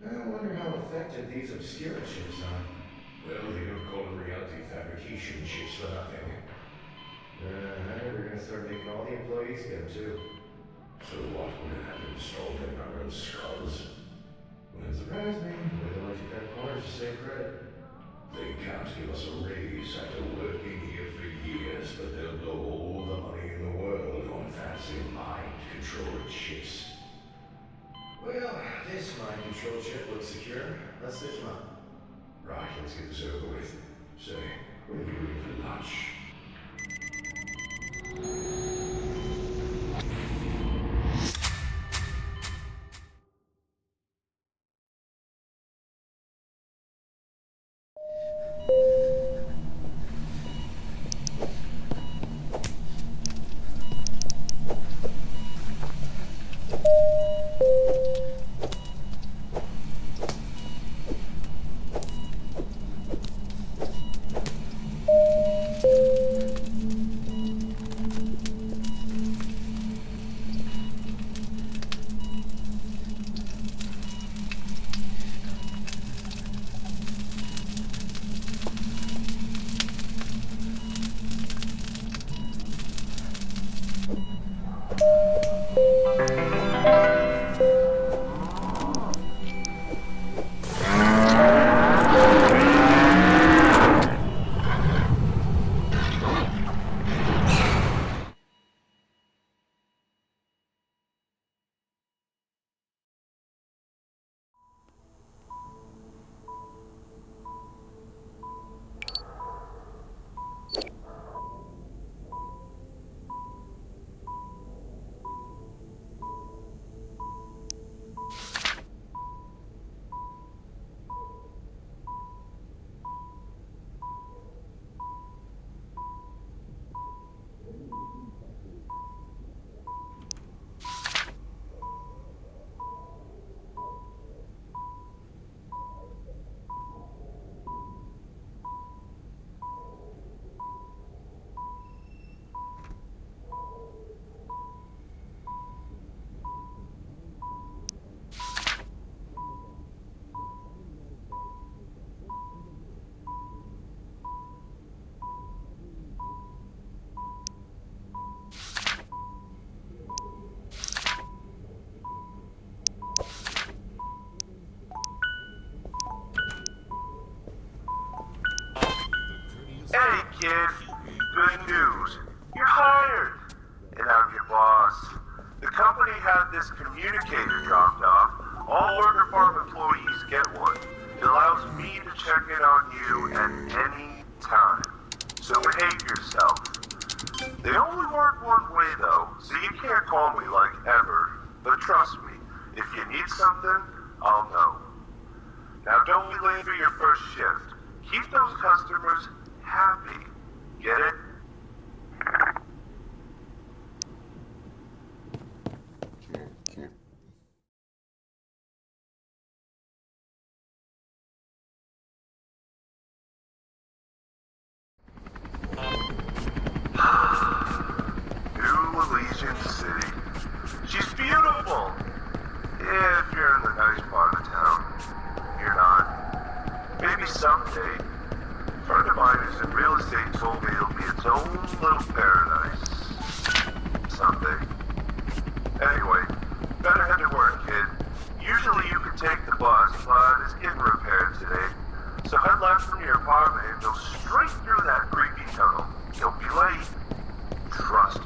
I wonder how effective these obscure chips are. Well, they don't call them reality fabrication chips for nothing. I heard they're gonna start making all the employees get them too. So what would have installed in our own skulls? Wouldn't surprise me. Way to let you cut corners to save credit. They can't give us a raise after working here for years, but they'll blow all the money in the world on fancy mind-controlled chips. Well, this mind control chip looks secure. Let's stitch them up. Right, let's get this over with. Say, what are you doing for lunch? Hey kid, good news. You're hired. And I'm your boss. The company had this communicator dropped off. All worker farm employees get one. It allows me to check in on you at any time. So behave yourself. They only work one way though, so you can't call me like ever. But trust me, if you need something, I'll know. Now don't be late for your first shift. Keep those customers happy. Get it? Can't. New Elysian City. She's beautiful. If you're in the nice part of town. You're not. Maybe someday. A friend of mine who's in real estate told me it'll be its own little paradise. Someday. Anyway, better head to work, kid. Usually you can take the bus, but it's getting repaired today. So head left from your apartment and go straight through that creepy tunnel. You'll be late. Trust me.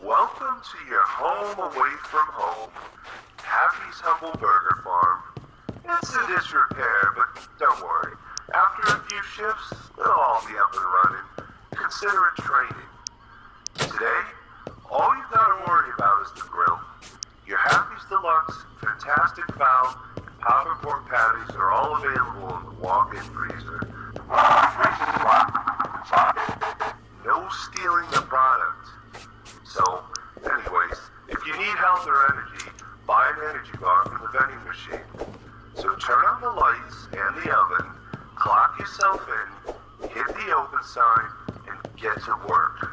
Welcome to your home away from home. Happy's Humble Burger Farm. It's in disrepair, but don't worry. After a few shifts, they'll all be up and running. Consider it training. Today, all you've got to worry about is the grill. Your Happy's Deluxe, Fantastic Fowl, and Poppin' Pork Patties are all available in the walk-in freezer. No stealing the product. So, anyways, if you need health or energy, buy an energy bar from the vending machine. So turn on the lights and the oven, clock yourself in, hit the open sign, and get to work.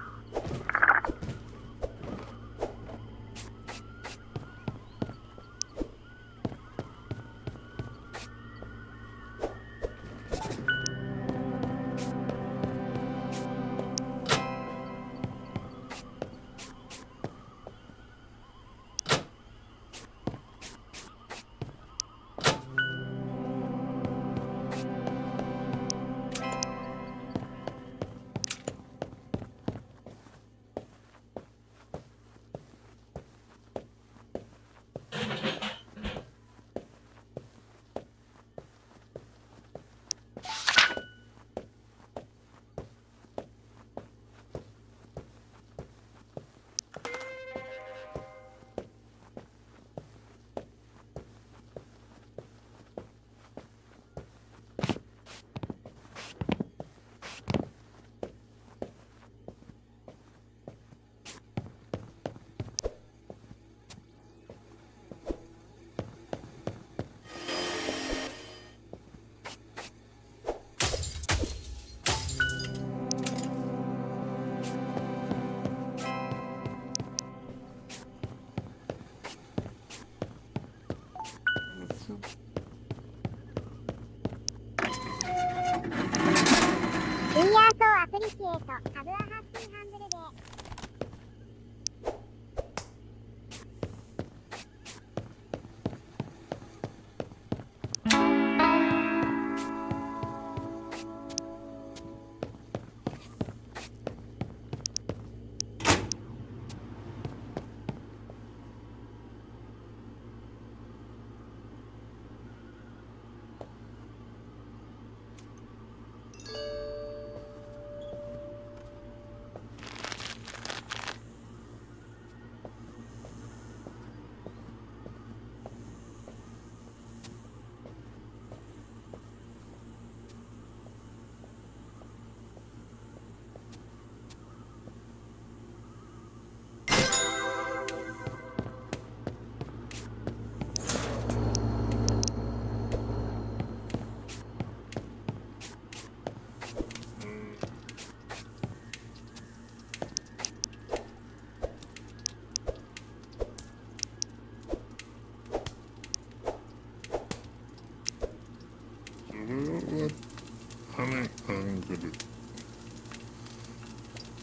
I'm gonna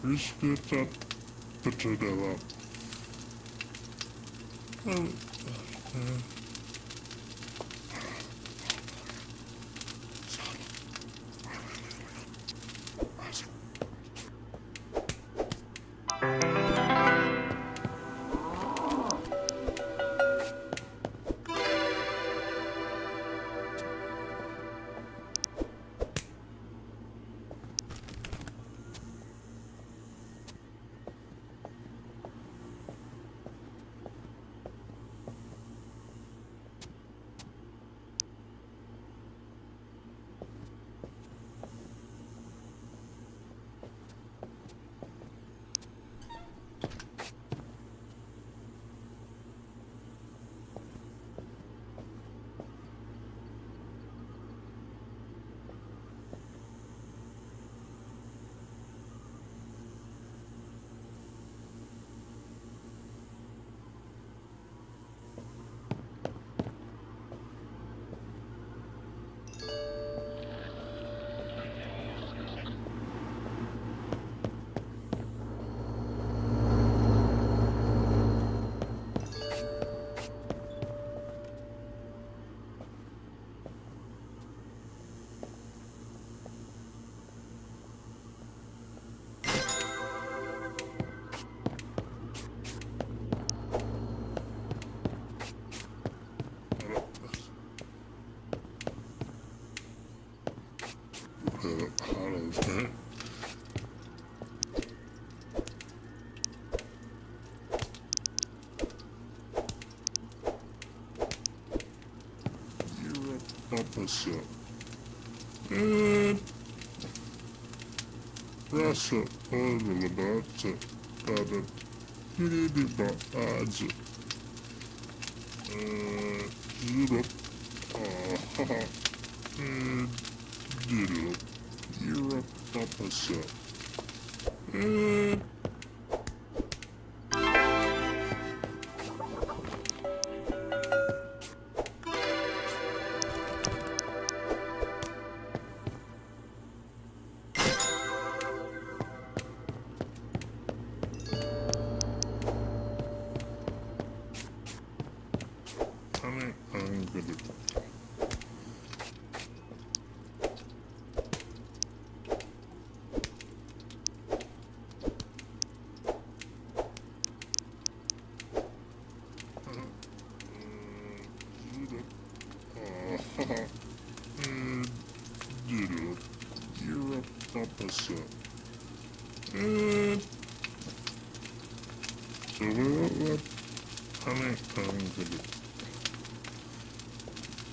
reset that potato up. You're a opposite. And rasa oil about it. But you need about odds. Europe. And Europe opposite. And I'm gonna Europe opposite. And so what? I'm gonna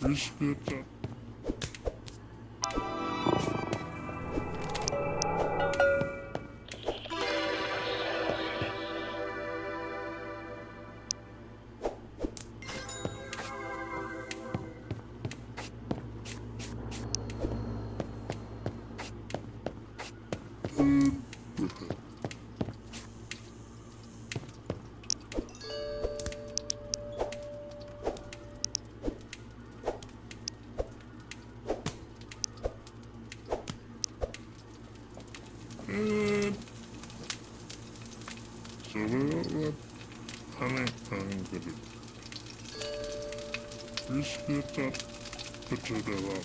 risk it. And so what? I'm gonna risk it up, put it up.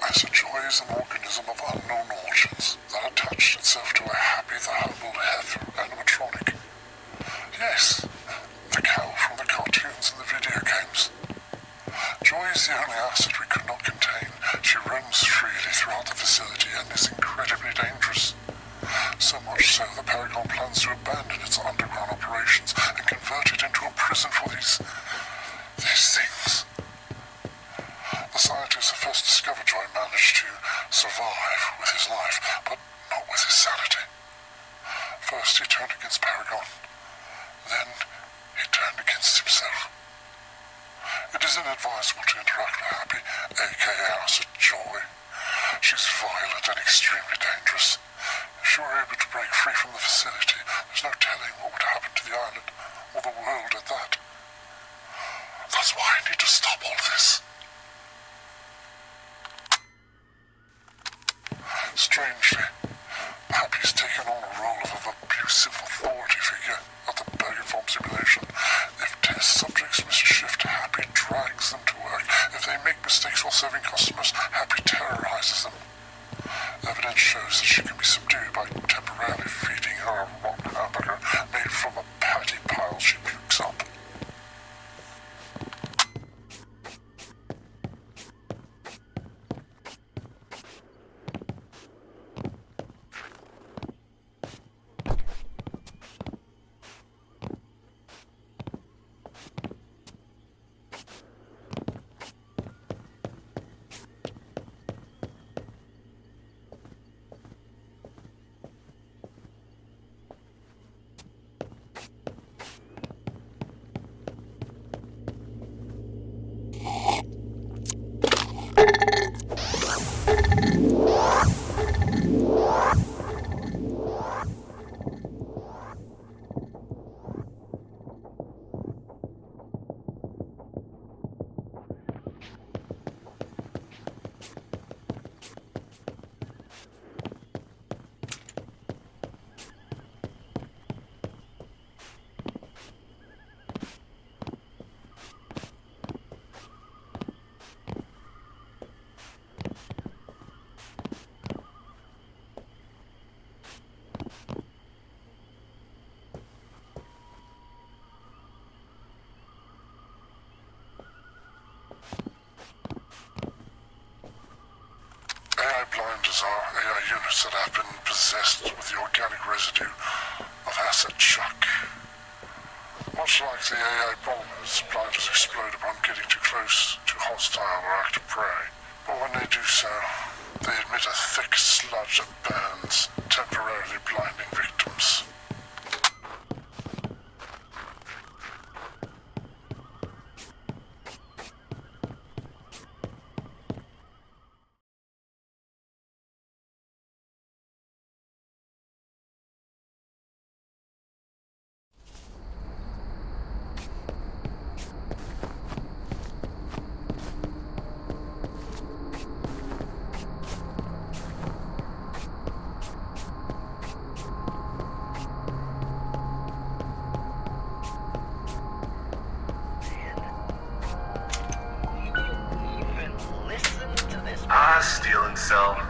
As a joy is an organism of unknown origins that attached itself to a happy the humble heifer animatronic. Yes, the cow from the cartoons and the video games. Joy is the only asset we could not contain. She roams freely throughout the facility and is incredibly dangerous. So much so that Paragon plans to abandon its underground operations and convert it into a prison for these things. The scientist who first discovered Joy managed to survive with his life, but not with his sanity. First he turned against Paragon, then he turned against himself. It is inadvisable to interact with Happy, aka Asset Joy. She's violent and extremely dangerous. If she were able to break free from the facility, there's no telling what would happen to the island, or the world at that. That's why I need to stop all this. Strangely, Happy's taken on a role of an abusive authority figure at the Burger Farm simulation. If test subjects misshift, Happy drags them to work. If they make mistakes while serving customers, Happy terrorizes them. Evidence shows that she can be subdued by temporarily feeding her a rotten hamburger made from a patty pile she pukes up. units that have been possessed with the organic residue of acid shock. Much like the AI bombers, blinders explode upon getting too close to hostile or active prey. But when they do so, they emit a thick sludge that burns, temporarily blinding victims. Stealing Cell.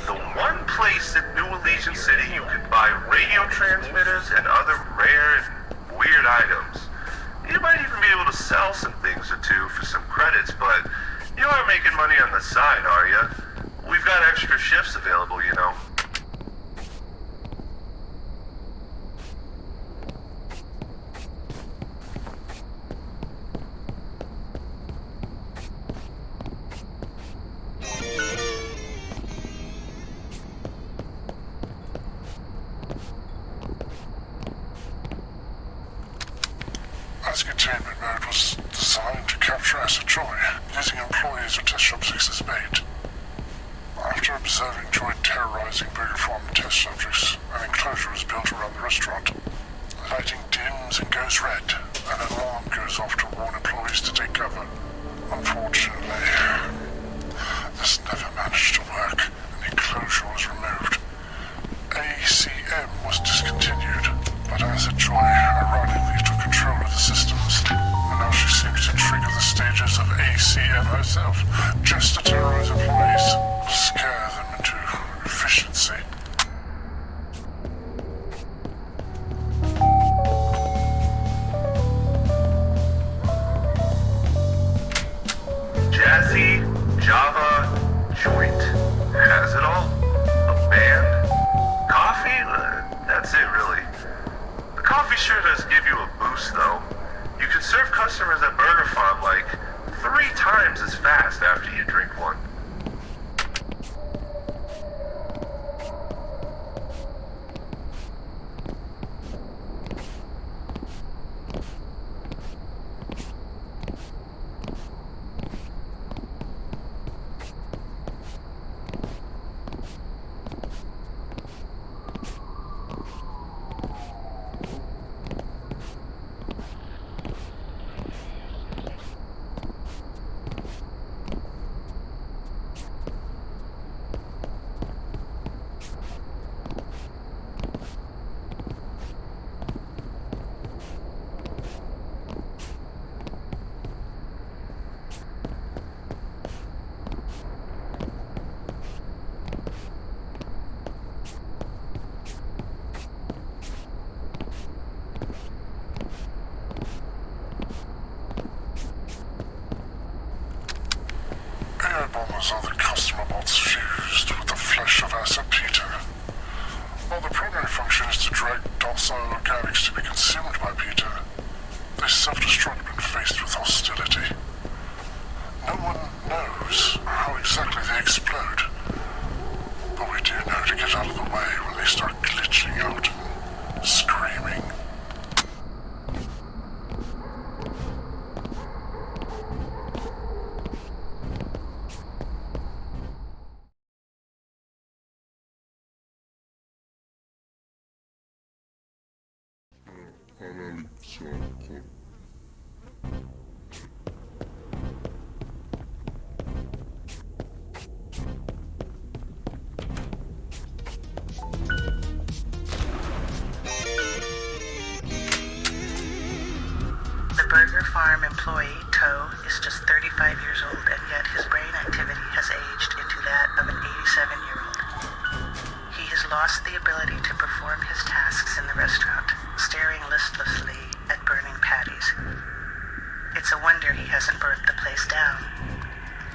The one place in New Elysian City you could buy radio transmitters and other rare and weird items. You might even be able to sell some things or two for some credits, but you aren't making money on the side, are you? We've got extra shifts available, you know. As containment mode was designed to capture acid joy, using employees of Test Shop 6 as bait. After observing Joy terrorizing Burger Farm test subjects, an enclosure was built around the restaurant. Lighting dims and goes red, and an alarm goes off to warn employees to take cover. Unfortunately, this never managed to work, and the enclosure was removed. ACM was discontinued, but Acid Joy ironically took control of the systems, and now she seems to trigger the stages of ACM herself, just to terrorize employees, scare them into efficiency. Jazzy, Java, joint. Has it all? A band? Coffee? That's it, really. The coffee sure does give you a boost, though. You can serve customers at Burger Farm like 3 times as fast after you drink one. Bombers are the customer bots fused with the flesh of Acid Peter. While the primary function is to drag docile organics to be consumed by Peter, they self-destruct when faced with hostility. No one knows how exactly they explode, but we do know to get out of the way when they start glitching out and screaming. Analizzato. The Burger Farm employee, Toe, is just 35 years old, and yet his brain activity has aged into that of an 87-year-old. He has lost the ability to perform his tasks in the restaurant, staring listlessly at burning patties. It's a wonder he hasn't burnt the place down.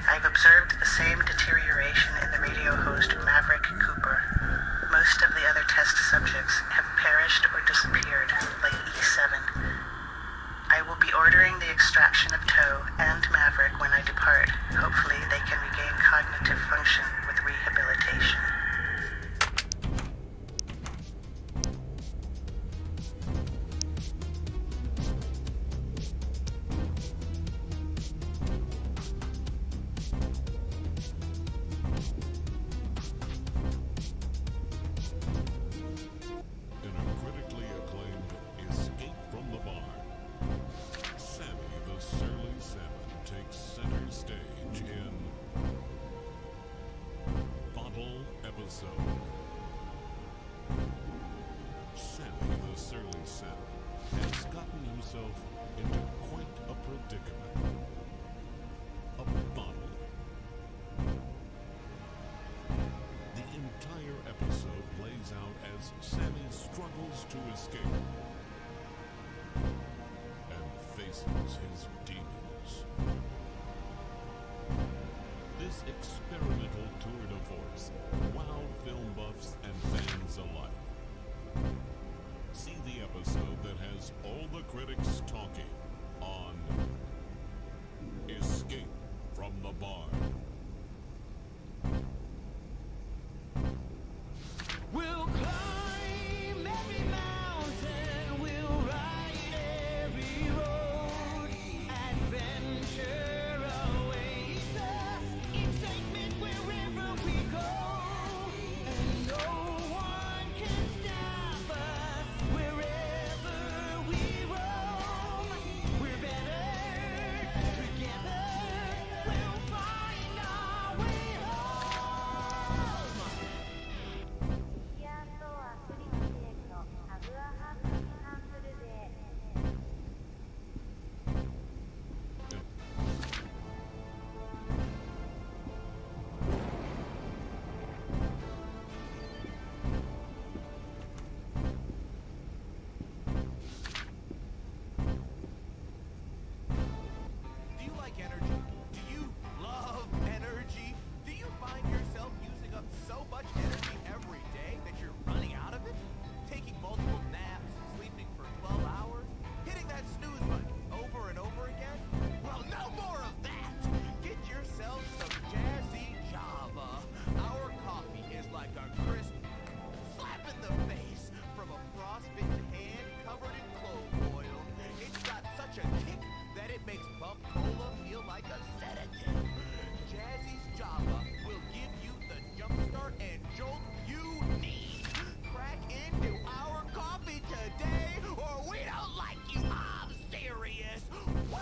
I've observed the same deterioration in the radio host Maverick Cooper. Most of the other test subjects have perished or disappeared, like E7. I will be ordering the extraction of Toe and Maverick when I depart. Hopefully they can regain cognitive function with rehabilitation. In a critically acclaimed Escape from the Barn, Sammy the Surly Salmon takes center stage in Bottle Episode. Sammy the Surly Salmon has gotten himself into quite a predicament. A bottle. The entire episode plays out as Sammy struggles to escape and faces his demons. This experimental tour de force wowed film buffs and fans alike. See the episode that has all the critics talking on Escape from the Barn. We'll climb every mountain, we'll ride every road. Adventure awaits us, excitement wherever we go. And no one can stop us wherever we roam. We're better together, we'll find our way home. イヤーストアクリックセールのハブアハッピーハンブルデー。Do you like energy? Do you love energy? Do you find yourself using up so much energy every day that you're running out of it? Taking multiple naps, sleeping for 12 hours, hitting that snooze button over and over again? Well, no more of that! Get yourself some Jazzy Java. Our coffee is like a crisp slap in the face from a frostbitten hand covered in clove oil. It's got such a kick that it makes Bump Cola feel like a sedative. Jazzy's Java will give you the jumpstart and jolt you need. Crack into our coffee today, or we don't like you. I'm serious. Woo!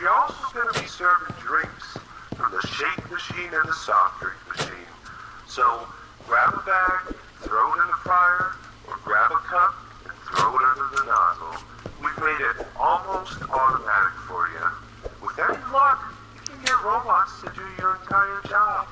you're also going to be serving drinks from the shake machine and the soft drink machine. So grab a bag, throw it in the fryer, or grab a cup and throw it under the nozzle. We've made it almost automatic for you. With any luck, you can get robots to do your entire job.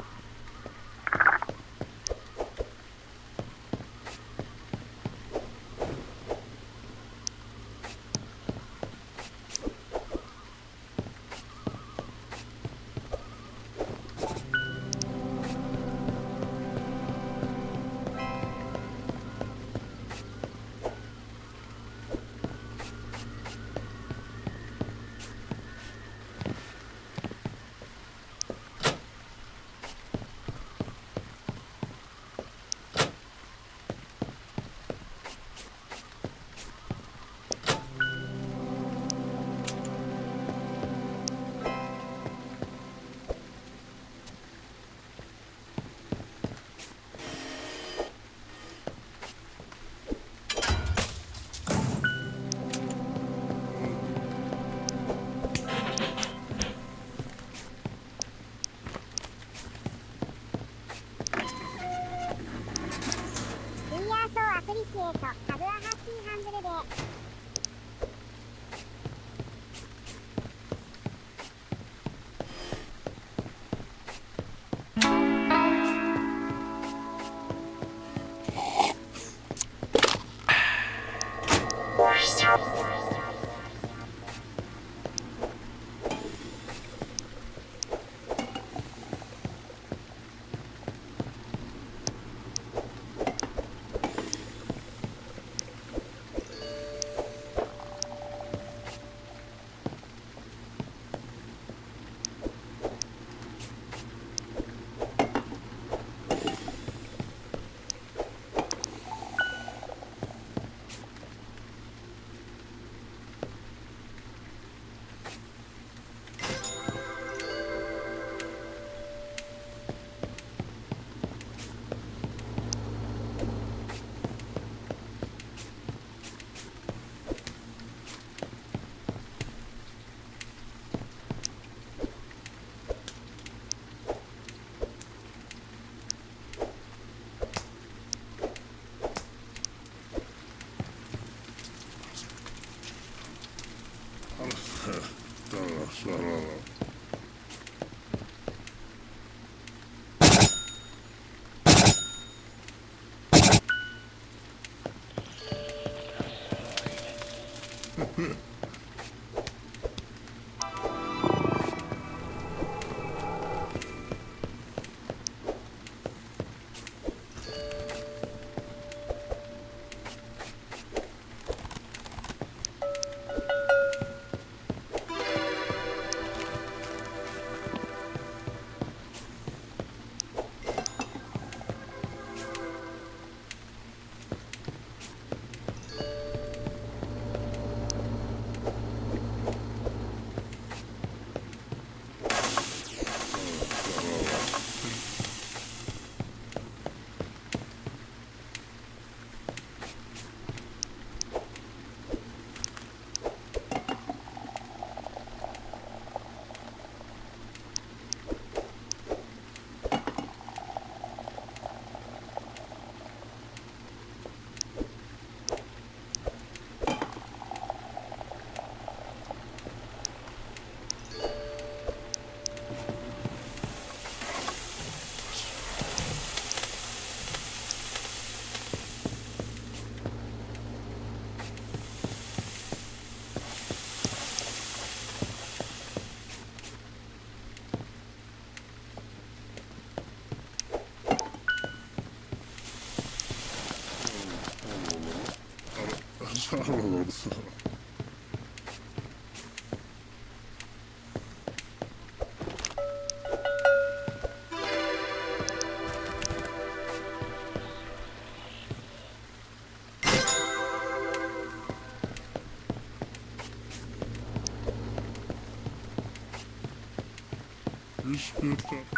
Respeta.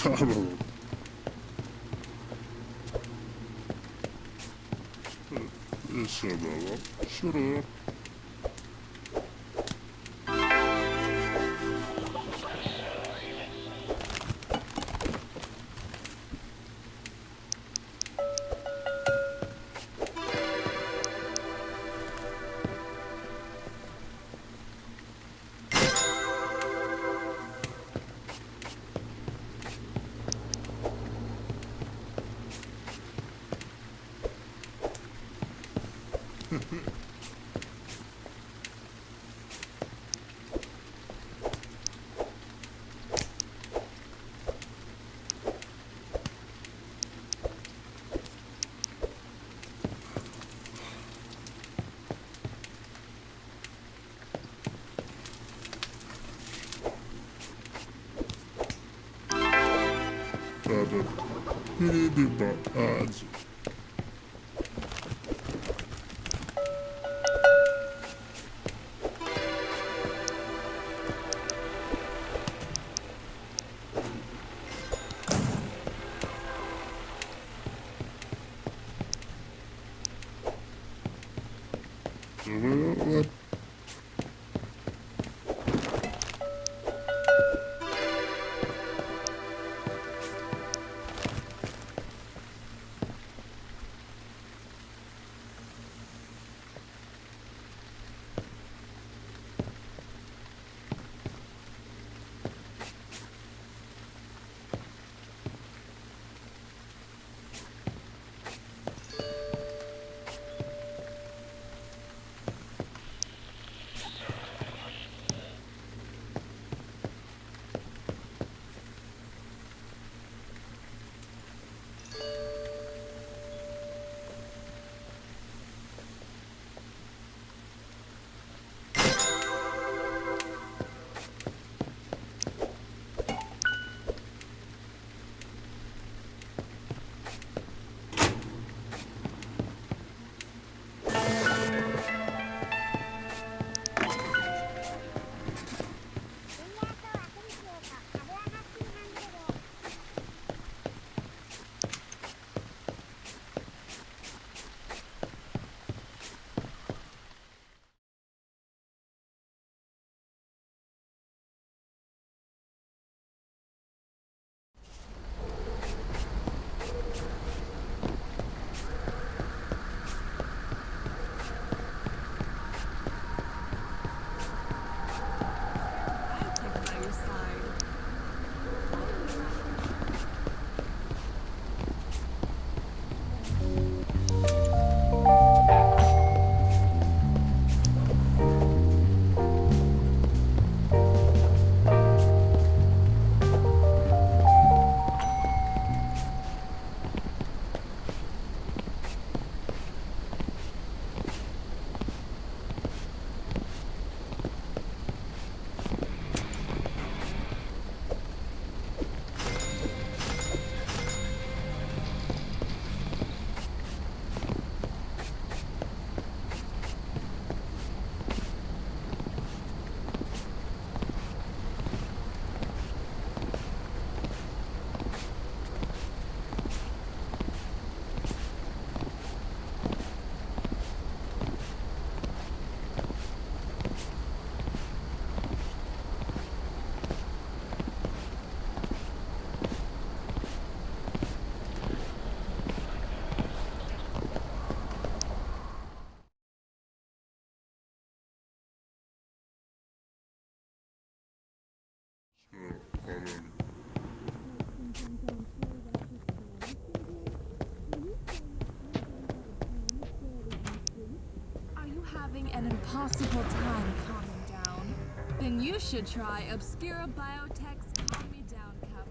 Son Shut up. Ads. What? Are you having an impossible time calming down? Then you should try Obscura Biotech's Calm Me Down Cup.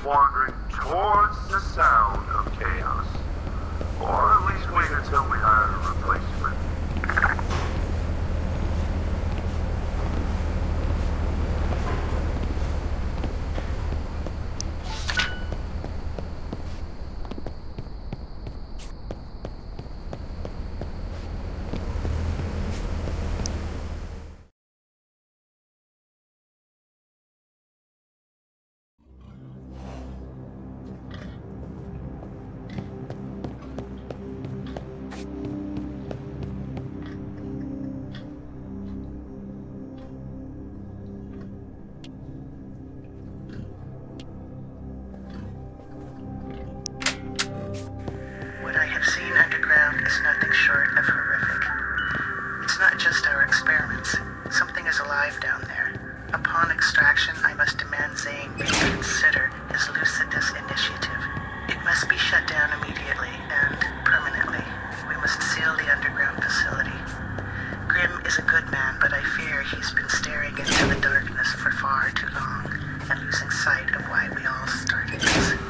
wandering towards the sound of chaos. Or at least wait until we hire a replacement. What I have seen underground is nothing short of horrific. It's not just our experiments. Something is alive down there. Upon extraction, I must demand Zane reconsider his Lucidus initiative. It must be shut down immediately and permanently. We must seal the underground facility. Grimm is a good man, but I fear he's been staring into the darkness for far too long and losing sight of why we all started this.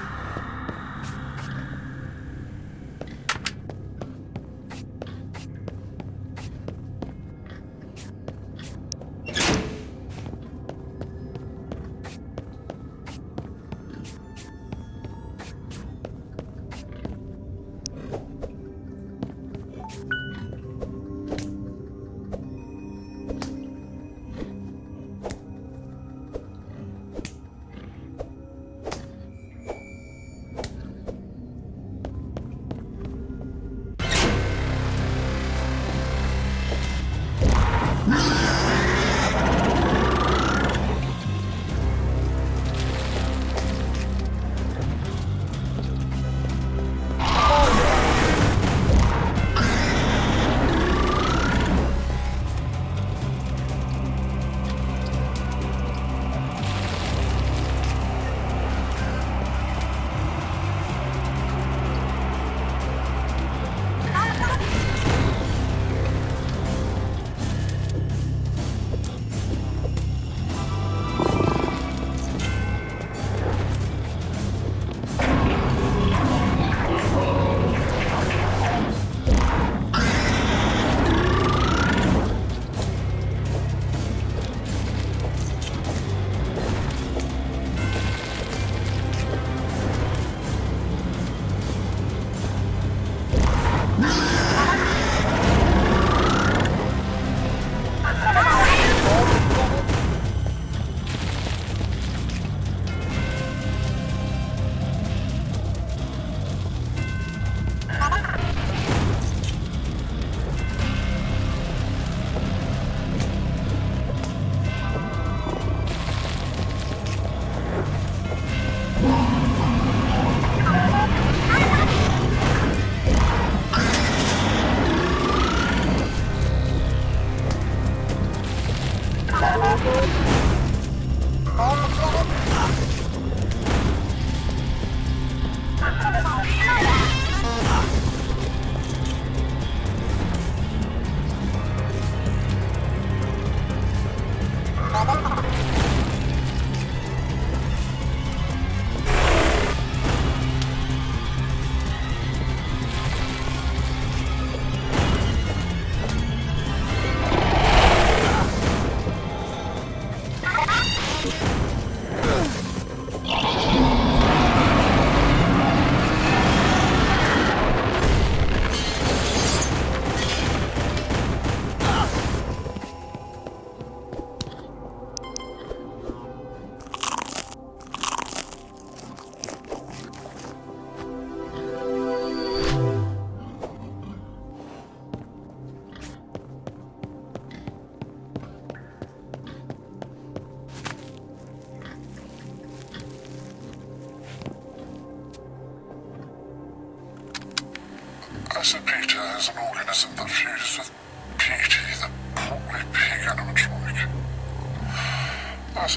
Peter is an organism that fuses with Petey, the portly pig animatronic.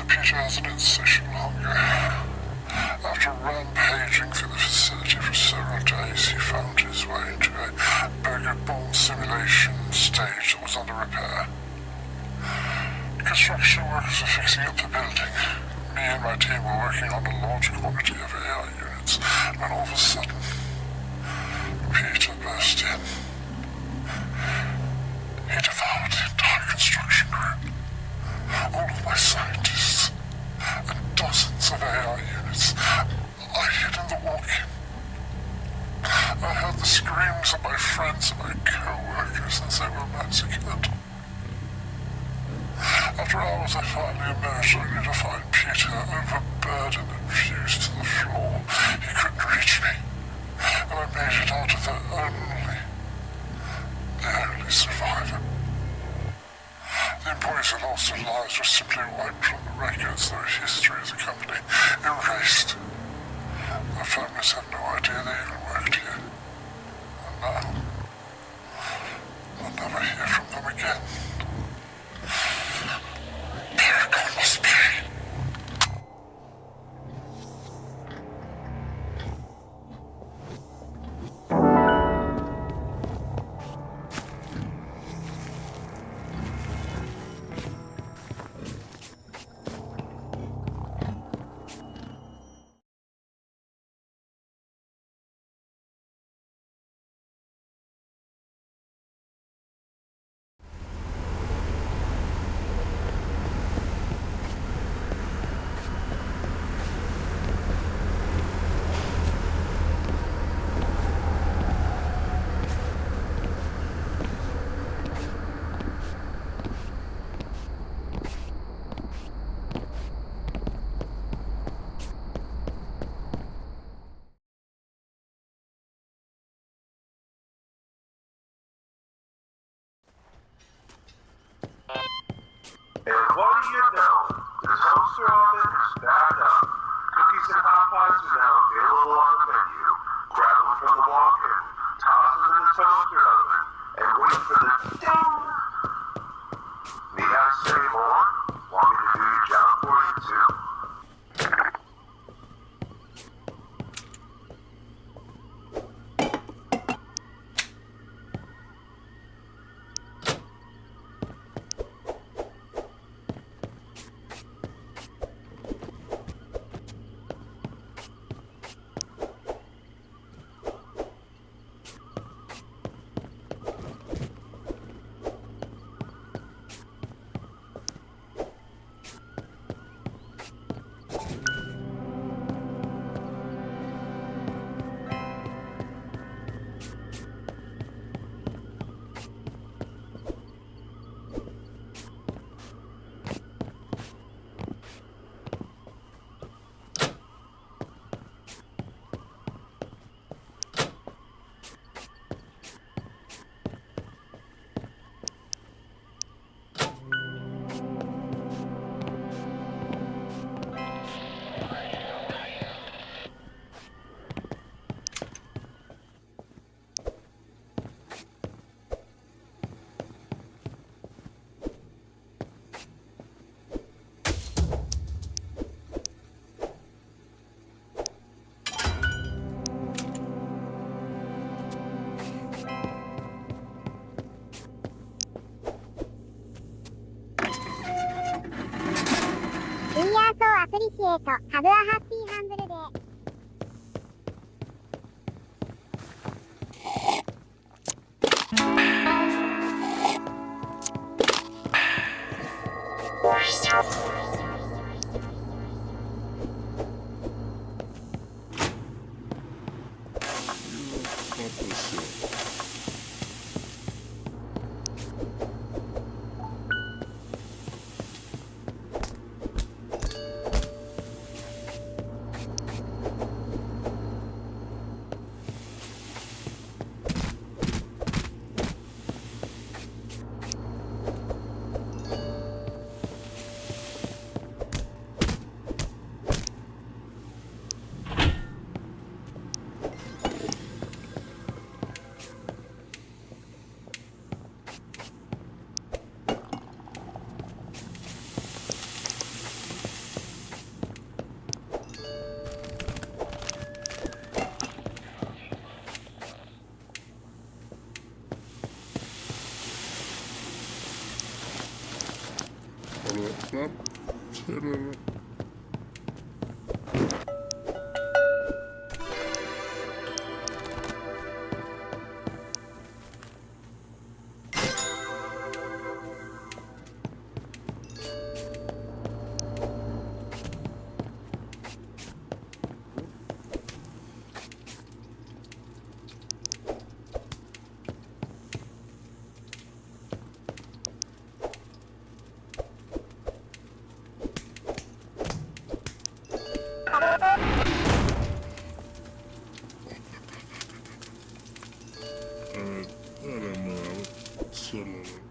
Peter has an insatiable hunger. After rampaging through the facility for several days, he found his way into a burger bomb simulation stage that was under repair. Construction workers were fixing up the building. Me and my team were working on a large quantity of AI units when all of a sudden, Peter burst in. He devoured the entire construction crew, all of my scientists, and dozens of AI units. I hid in the walk-in. I heard the screams of my friends and my co-workers as they were massacred. After hours I finally emerged only to find Peter overburdened and fused to the floor. He couldn't reach me, and I made it out of the only survivor. The employees who lost their lives were simply wiped from the records. Their history as a company erased. Their families have no idea they even worked here. And now, I'll never hear from them again. Paragon must pay. And what do you know? The toaster oven is back up. Cookies and hot pots are now available on the menu. Grab them from the walk-in, toss them in the toaster oven, and wait for the ding! Need I say more? Want me to do your job for you too? appreciate. Have a happy humble day. Snap. chilling.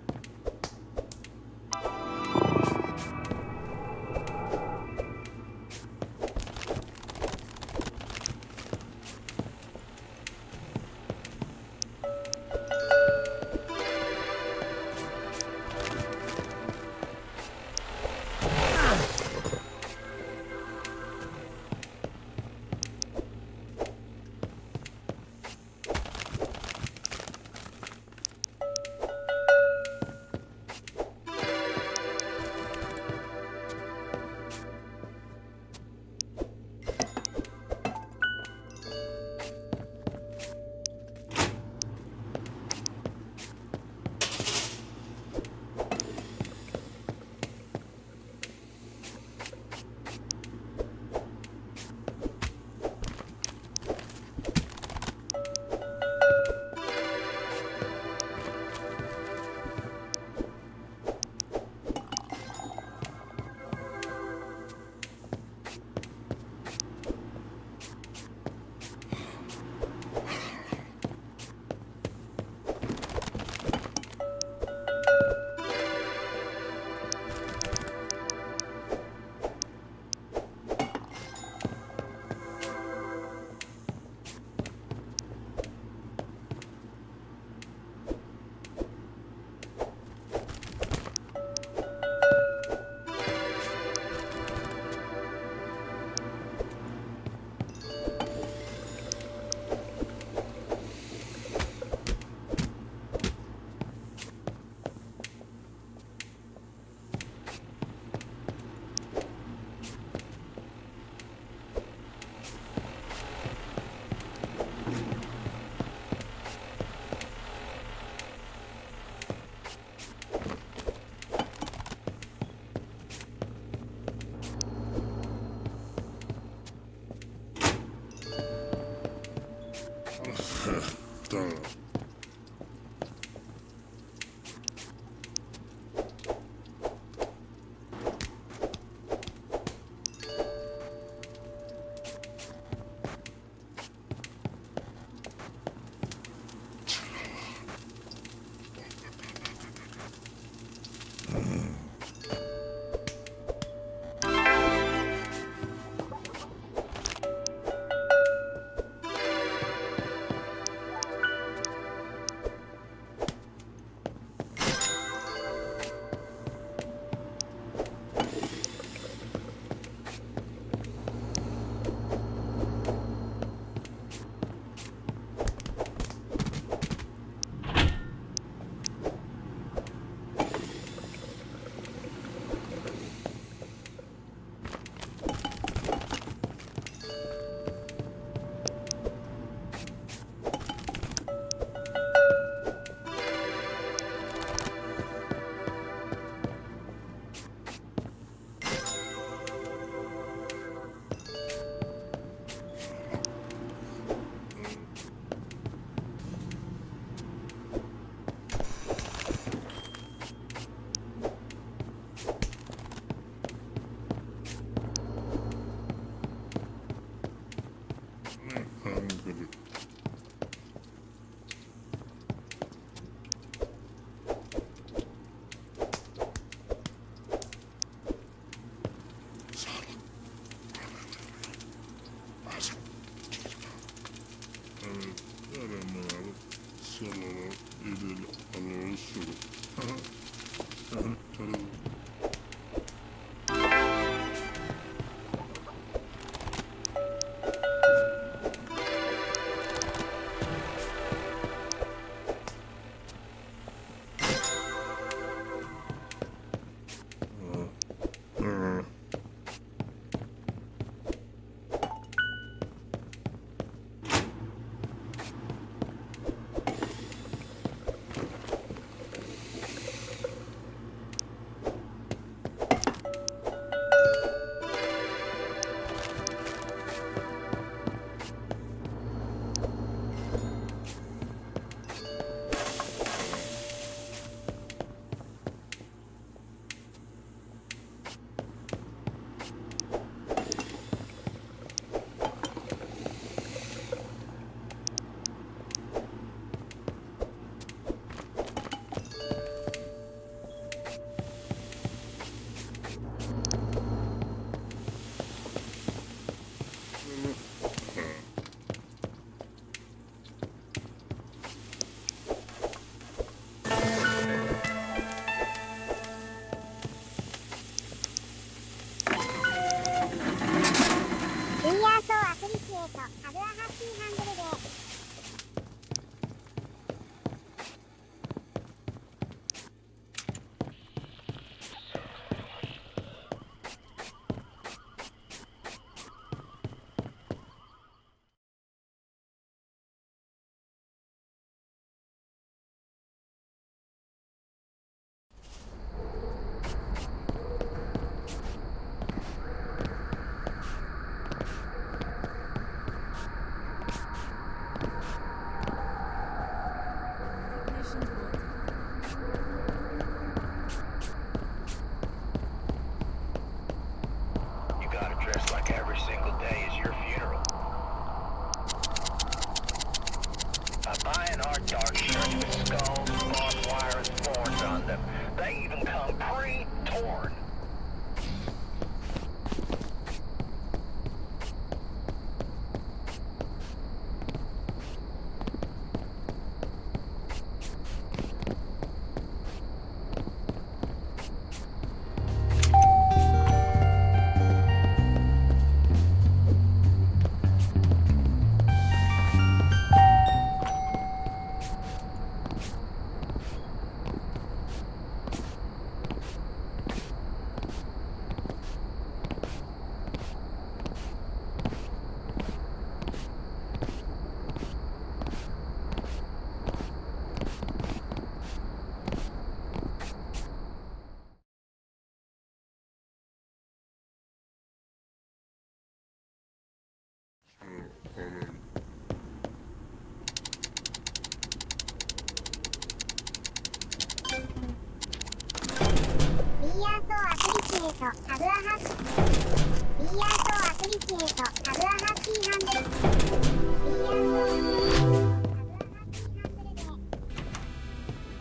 comment.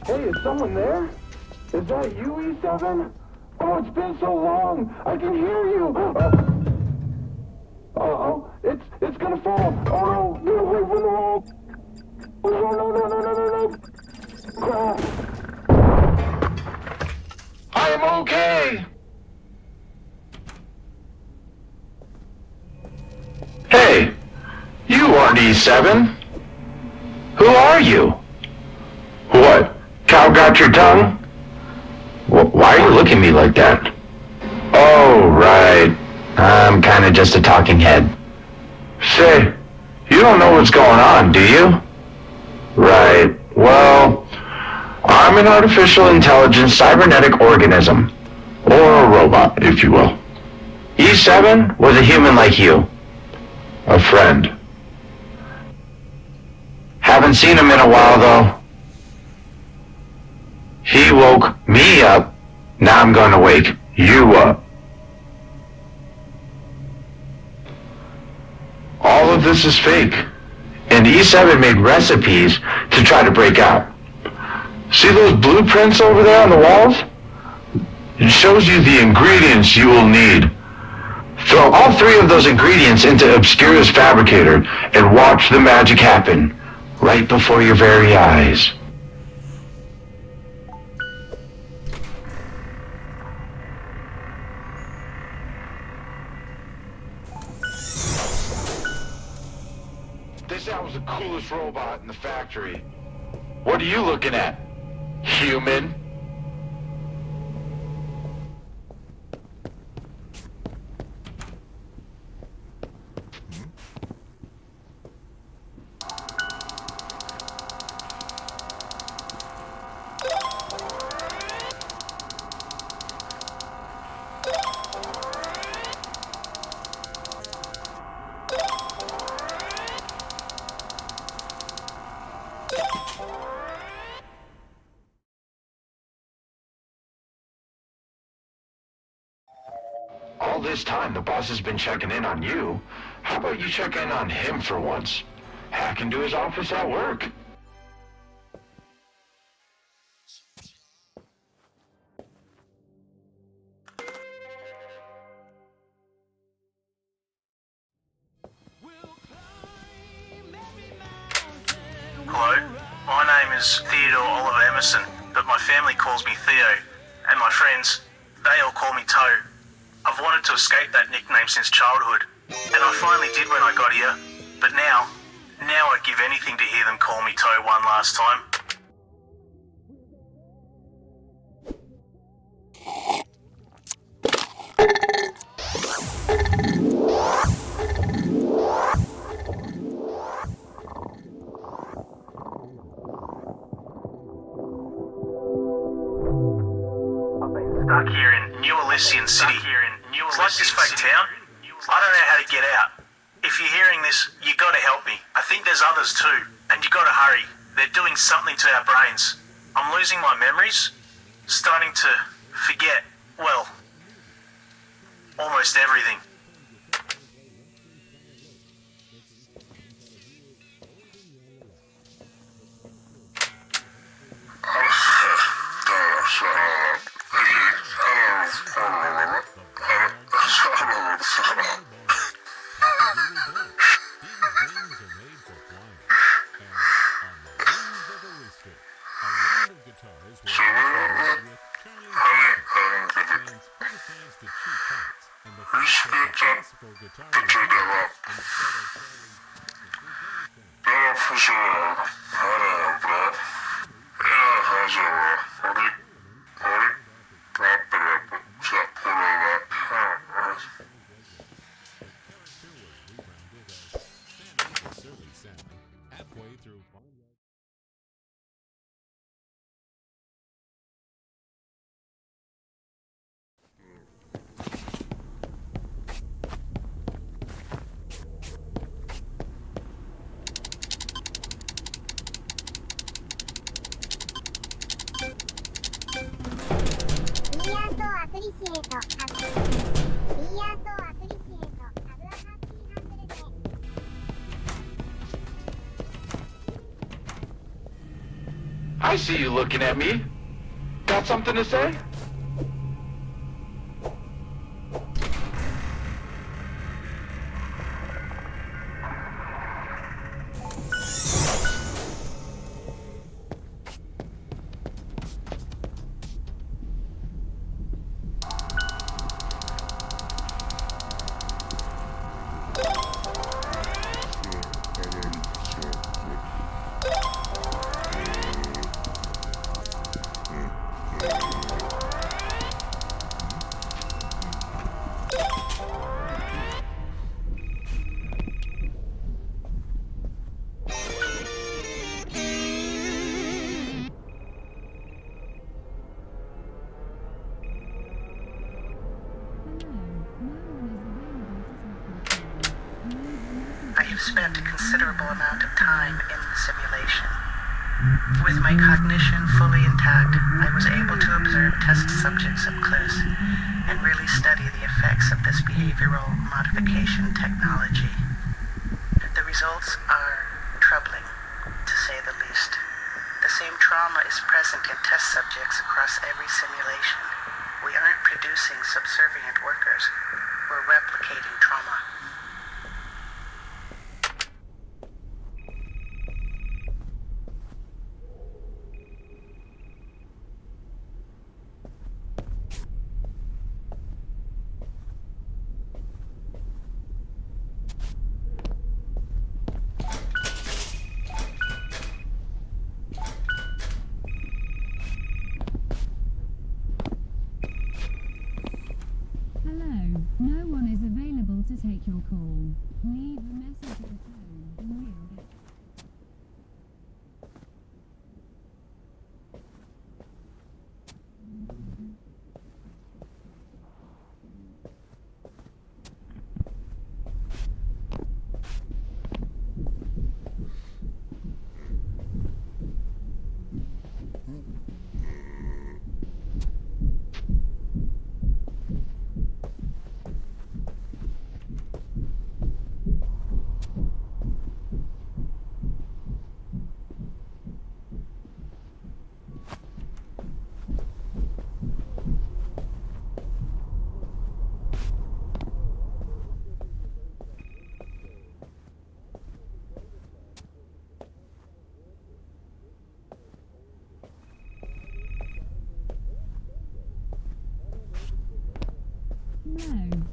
Hey, is someone there? Is that you, E7? Oh, it's been so long. I can hear you. Uh-oh. It's gonna fall. Oh, no. Get away from the wall. Oh, no. Crap. I am okay. Hey, you aren't E7. Who are you? What? Cow got your tongue? Why are you looking at me like that? Oh, right. I'm kinda just a talking head. Say, you don't know what's going on, do you? Right. Well, I'm an artificial intelligence cybernetic organism. Or a robot, if you will. E7 was a human like you. A friend. Haven't seen him in a while, though. He woke me up. Now I'm gonna wake you up. All of this is fake. And E7 made recipes to try to break out. See those blueprints over there on the walls? It shows you the ingredients you will need. Throw all 3 of those ingredients into Obscura's fabricator and watch the magic happen right before your very eyes. This guy was the coolest robot in the factory. What are you looking at, human? All this time, the boss has been checking in on you. How about you check in on him for once? Hack into his office at work. Hello, my name is Theodore Oliver Emerson, but my family calls me Theo, and my friends, they all call me Toe. I've wanted to escape that nickname since childhood, and I finally did when I got here, but now I'd give anything to hear them call me Toe one last time. Stuck here in New Elysian City. It's like this fake town. I don't know how to get out. If you're hearing this, you gotta help me. I think there's others too, and you gotta hurry. They're doing something to our brains. I'm losing my memories, starting to forget, well, almost everything. I see you looking at me. Got something to say? I have spent a considerable amount of time in the simulation. With my cognition fully intact, I was able to observe test subjects up close and really study the effects of this behavioral modification technology. The results are troubling, to say the least. The same trauma is present in test subjects across every simulation. We aren't producing subservient workers. We're replicating trauma. No one is available to take your call. Leave a message at the tone and we'll get...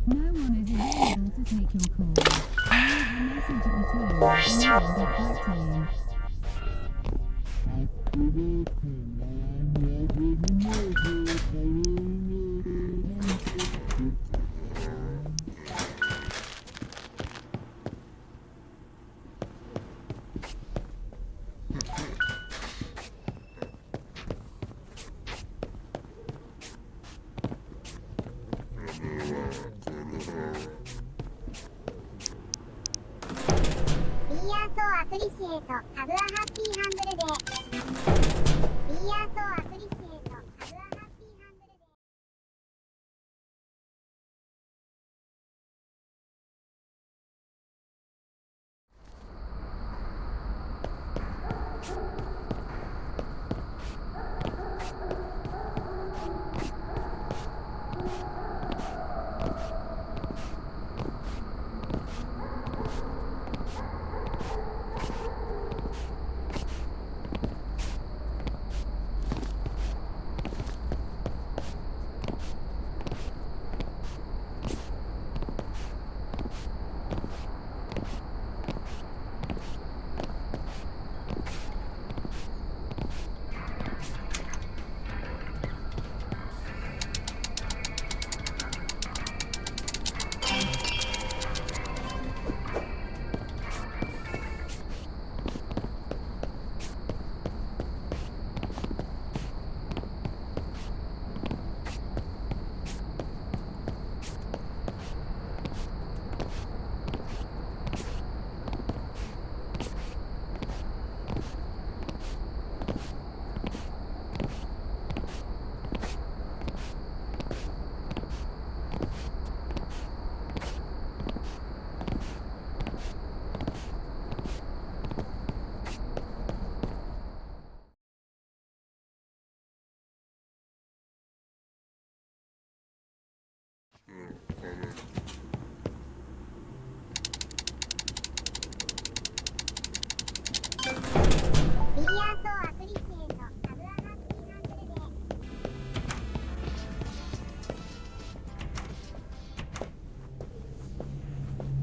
No one is available to take your call. Leave a message at the tone and we'll get back to you.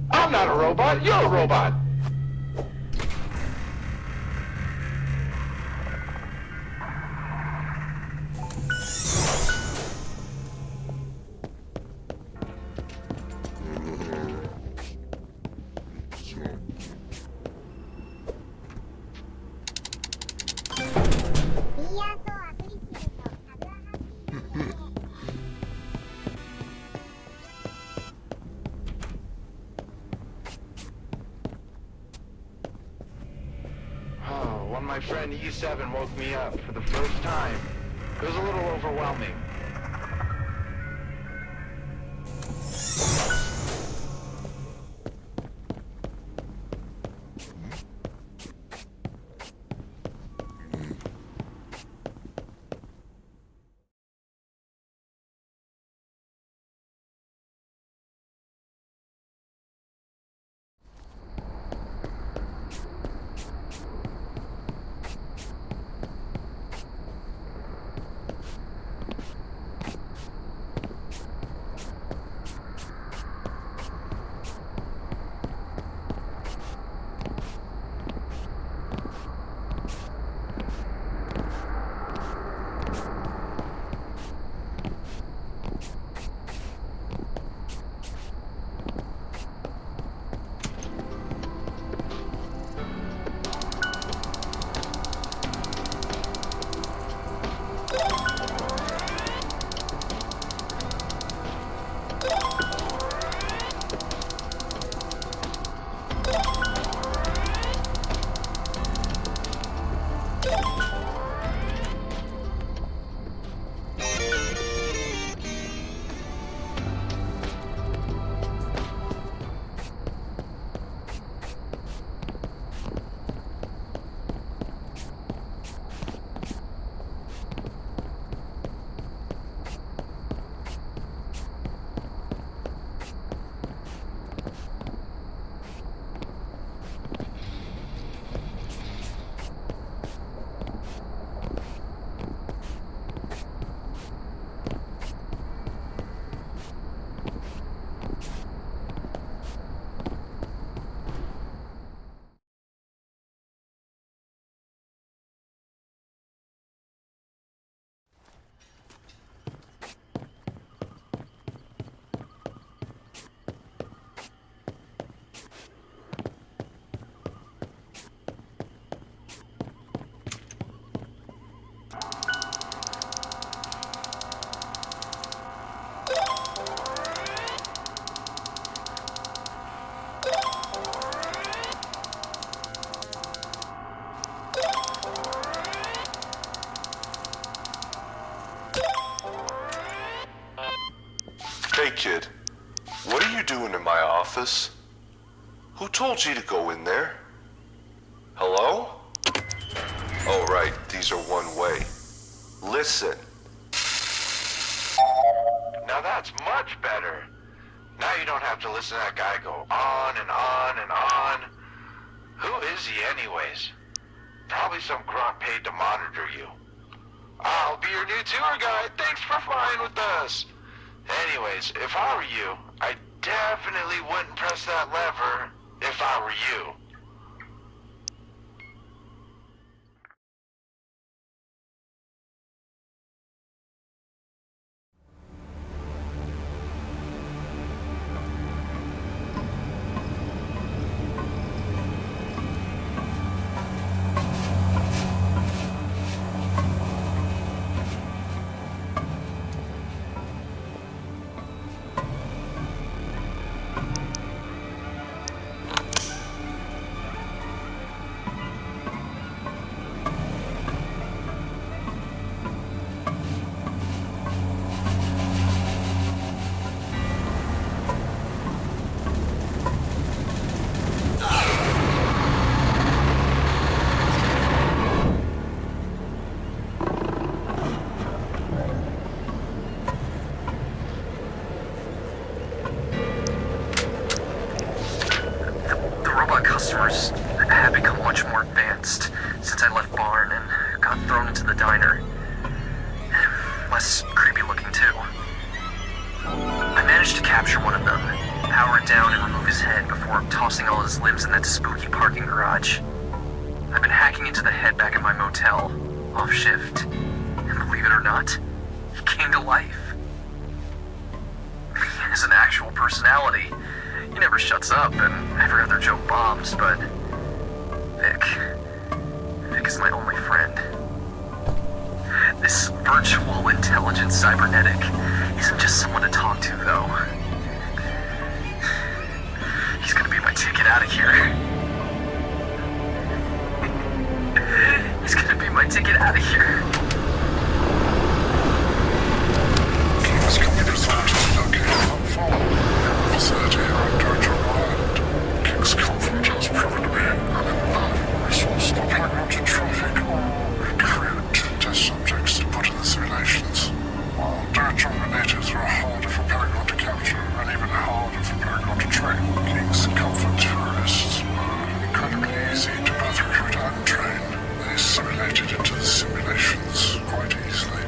I'm not a robot, you're a robot! When my friend E7 woke me up for the first time, it was a little overwhelming. Hey kid, what are you doing in my office? Who told you to go in there? Hello? Oh right, these are one way. Listen. Now that's much better. Now you don't have to listen to that guy go on and on and on. Who is he anyways? Probably some grunt paid to monitor you. I'll be your new tour guide. Thanks for flying with us. Anyways, if I were you, I definitely wouldn't press that lever if I were you. advanced since I left Barn and got thrown into the diner. Less creepy looking too. I managed to capture one of them, power it down and remove his head before tossing all his limbs in that spooky parking garage. I've been hacking into the head back at my motel, off shift. And believe it or not, he came to life. He has an actual personality. He never shuts up, and every other joke bombs, but Vic is my only friend. This virtual intelligent cybernetic isn't just someone to talk to, though. He's gonna be my ticket out of here. He's gonna be my ticket out of here. King's Comfort Resort is located not far from the facility here on Georgia Island. King's Comfort has proven to be an invaluable resource for playground to traffic or recruit test subjects to put in the simulations. While Georgia natives were harder for Paragon to capture and even harder for Paragon to train, King's Comfort tourists were incredibly easy to both recruit and train. They simulated into the simulations quite easily.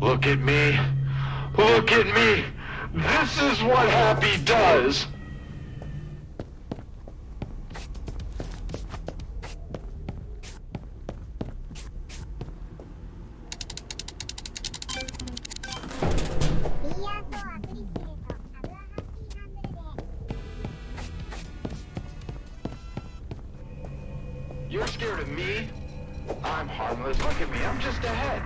Look at me. Look at me. This is what happy does. You're scared of me? I'm harmless. Look at me. I'm just ahead.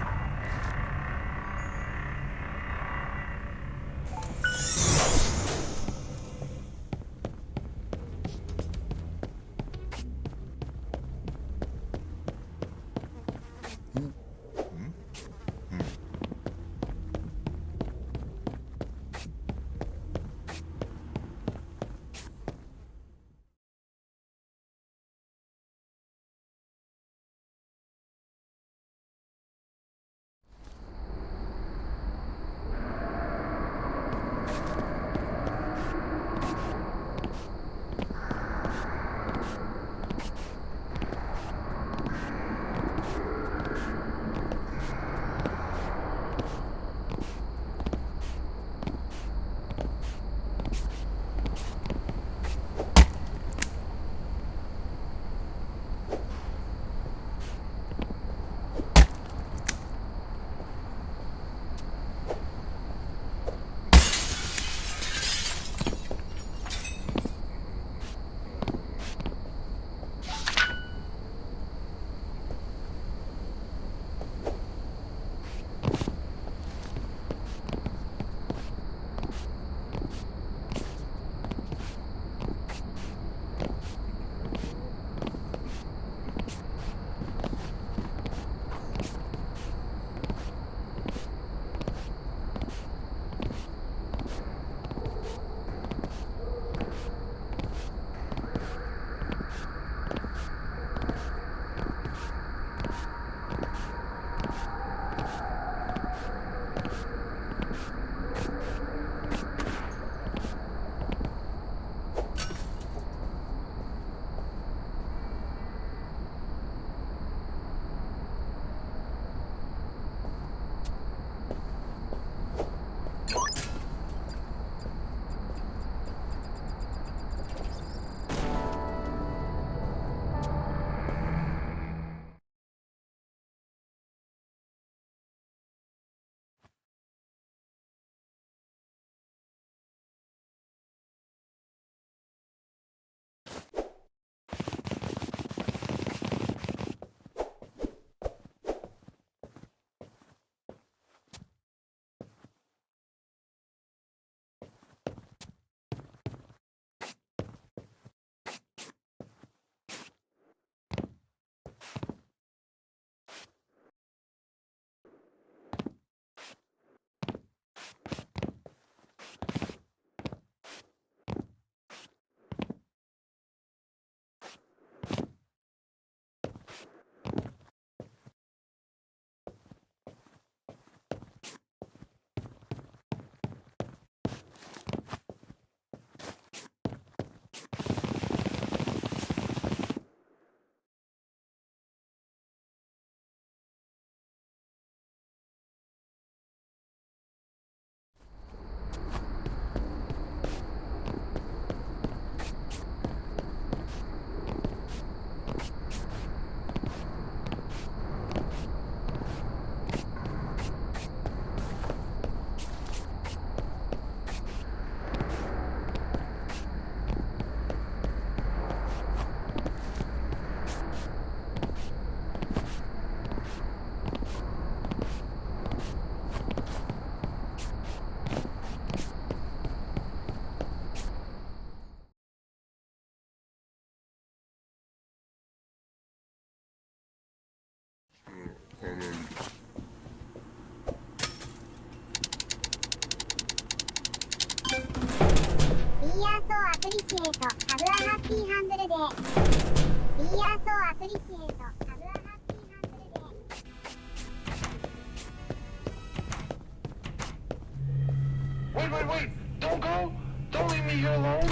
Wait! Don't go! Don't leave me here alone!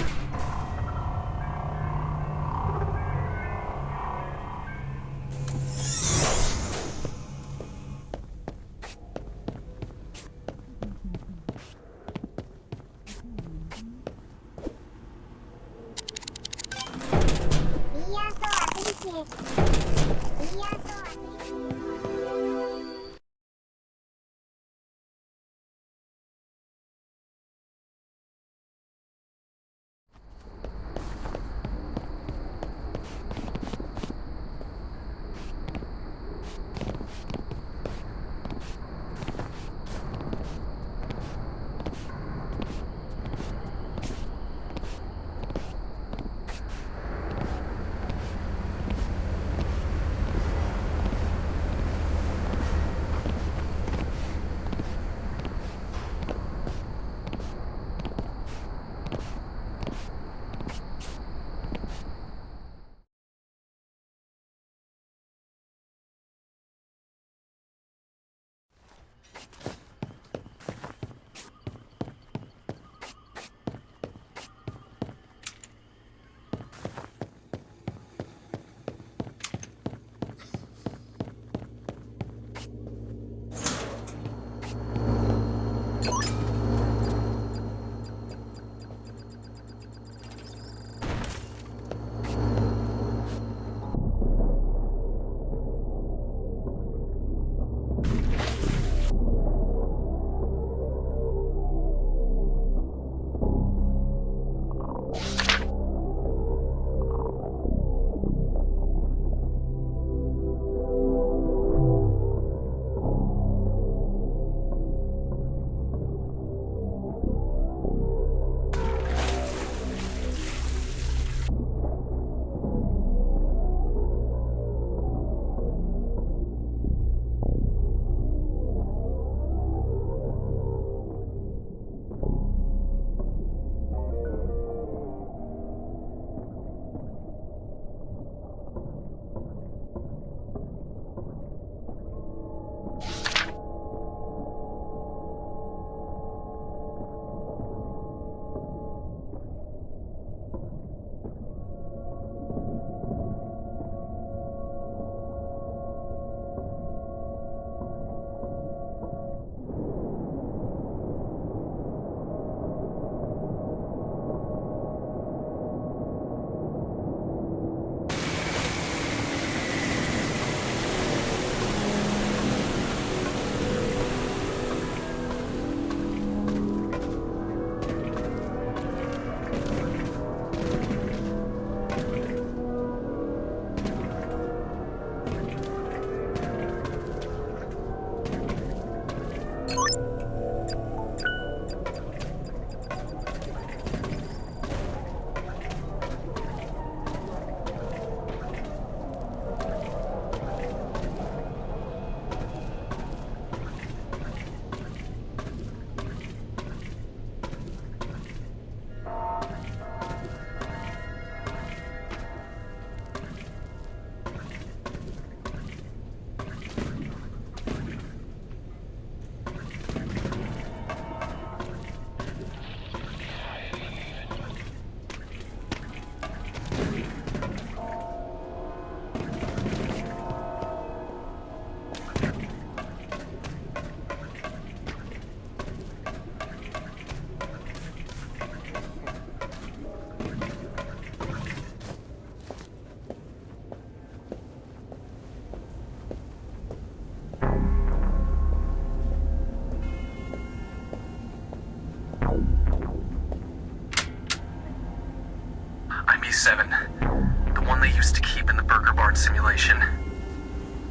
E7, the one they used to keep in the Burger Barn simulation.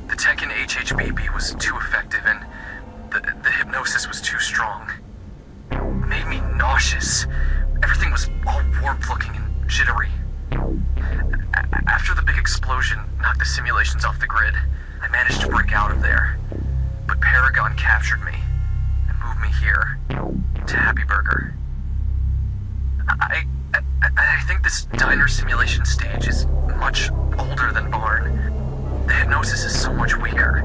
The tech in HHBB was too effective and the hypnosis was too strong. It made me nauseous. Everything was all warped looking and jittery. After the big explosion knocked the simulations off the grid, I managed to break out of there, but Paragon captured me and moved me here to Happy Burger. I think this diner simulation stage is much older than Barn. The hypnosis is so much weaker.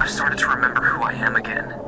I've started to remember who I am again.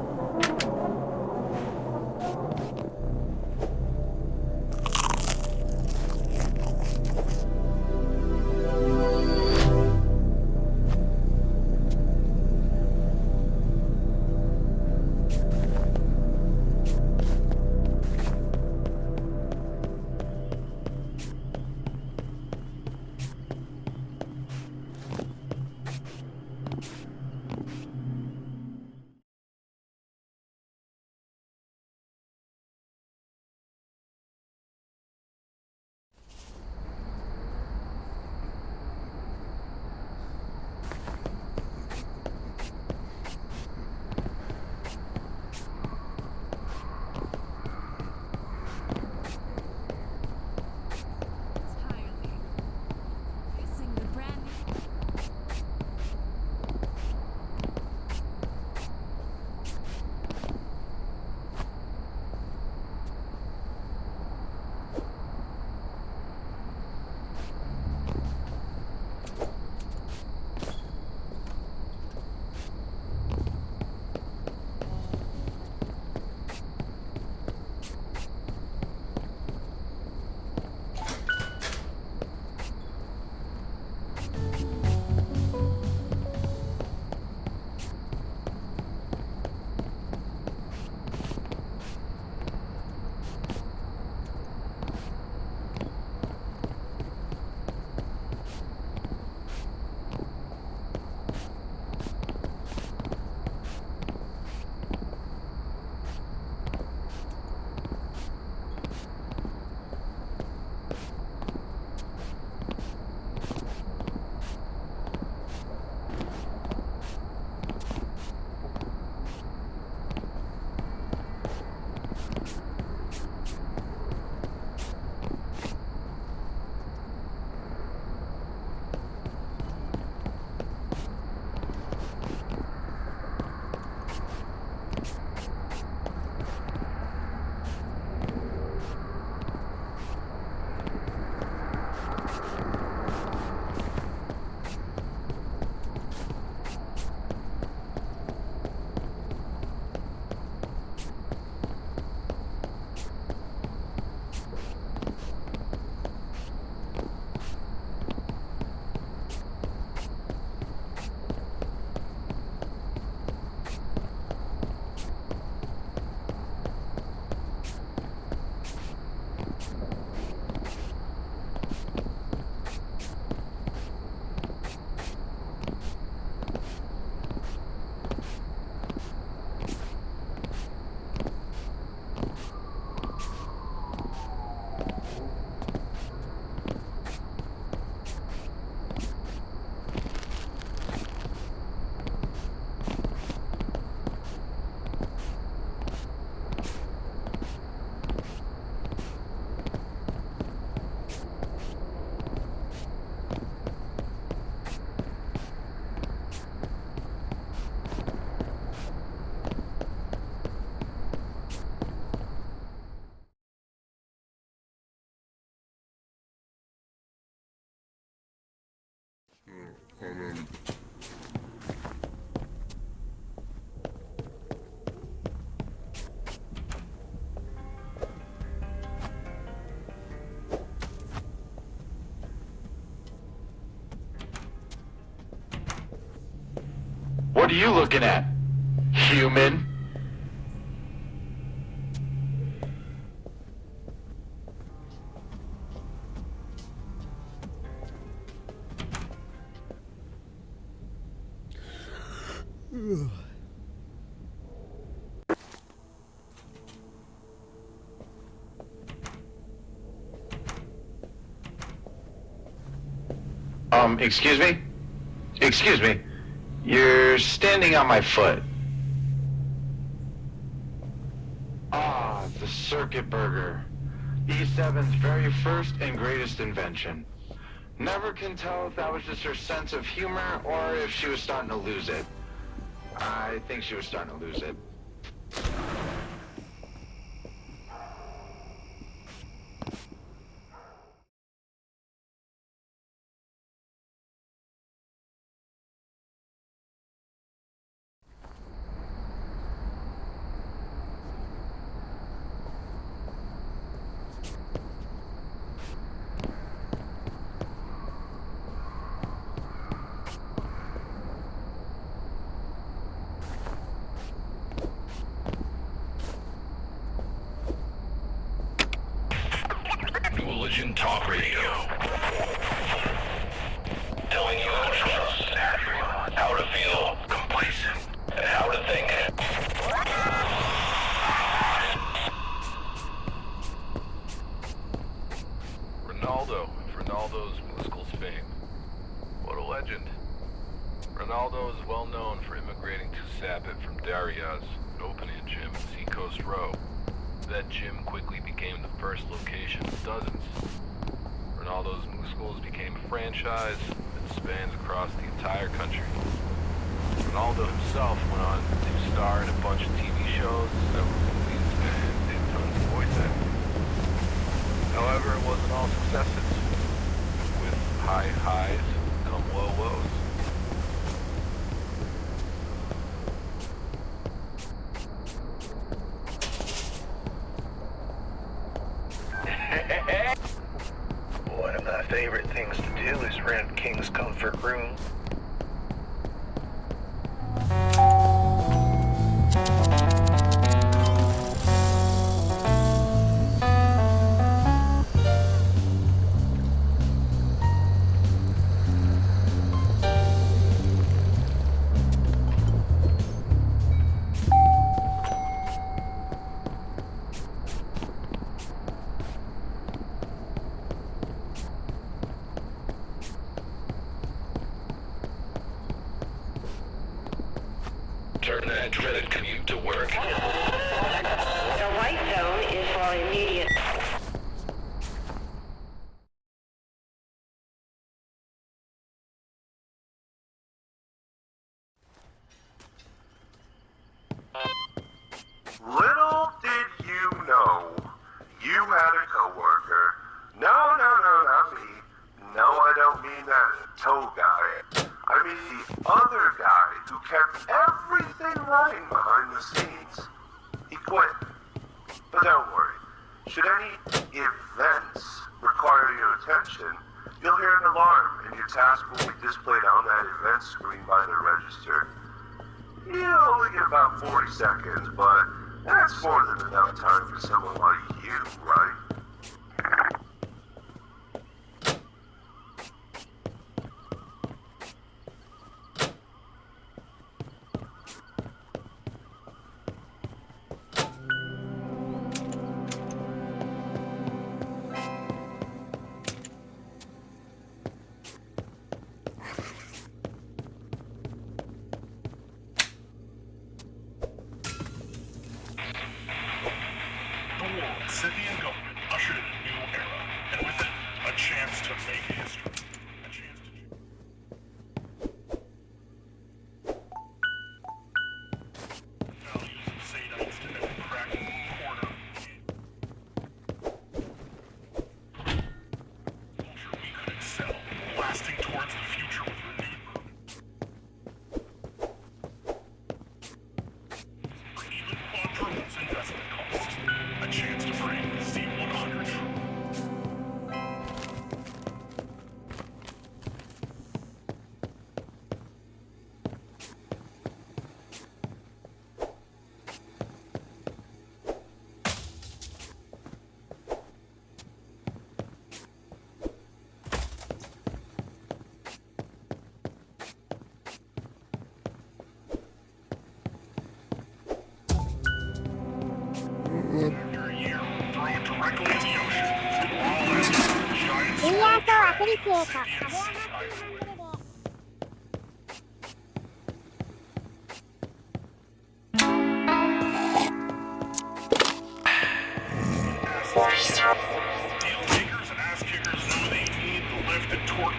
What are you looking at, human? Excuse me? Excuse me. You're standing on my foot. Ah, the circuit burger. E7's very first and greatest invention. Never can tell if that was just her sense of humor or if she was starting to lose it. I think she was starting to lose it. Elysian Talk Radio. Telling you how to trust everyone, how to feel complacent, and how to think. Ronaldo, and Ronaldo's musicals fame. What a legend. Ronaldo is well known for immigrating to Sabbath from Darius, an opening gym at Seacoast Row. That gym quickly became the first location of dozens. Ronaldo's musicals became a franchise that spans across the entire country. Ronaldo himself went on to star in a bunch of TV shows, several movies, and did tons of voice acting. However, it wasn't all successes. With high highs come low lows. One of my favorite things to do is rent King's Comfort Room. Turn that dreaded commute to work. The white zone is for immediate. Little did you know, you had a coworker. No, not me. No, I don't mean that toe guy. I mean the other guy who kept everything running behind the scenes. He quit. But don't worry. Should any events require your attention, you'll hear an alarm and your task will be displayed on that event screen by the register. You only get about 40 seconds, but that's more than enough time for someone like you, right? The world, city, and government ushered in a new era, and with it, a chance to make history. A chance to values of Scythites to every crack and corner. Culture we could excel, blasting towards the future with renewed purpose. Even quadruples investment cost. A chance to bring Z100 true. After a year, throw it directly in the ocean. All that giant レイヤーとはクリスへと壁を Scythe. なくハンドルで Deal makers and ass kickers know they need the lift and torque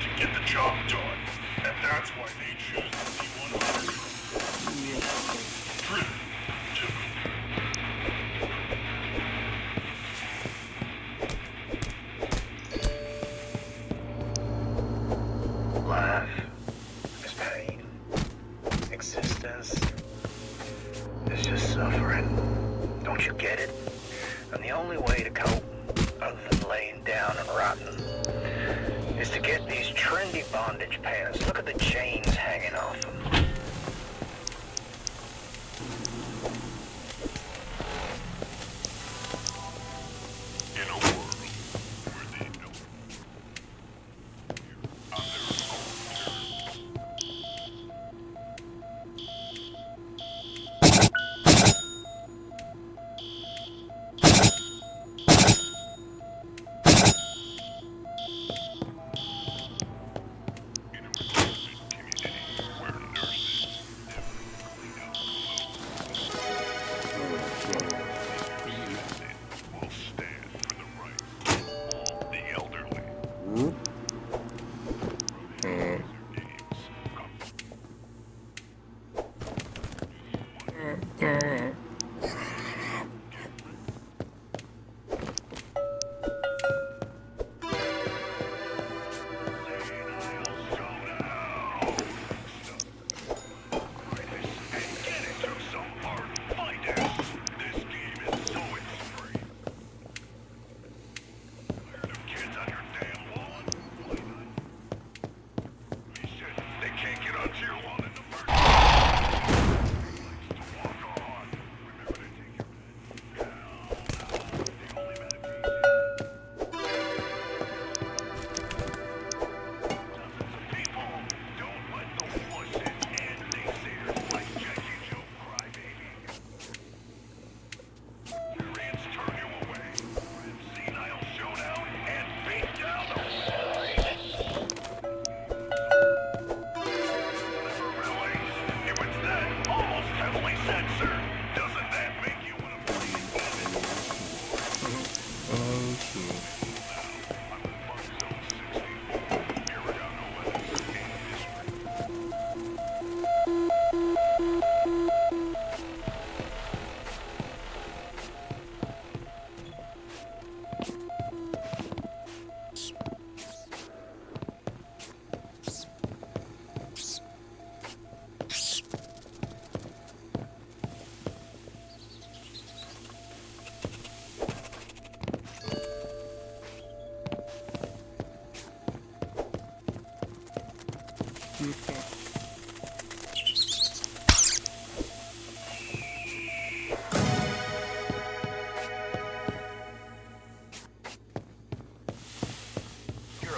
forgotten, is to get these trendy bondage pants. Look at the chains hanging off them.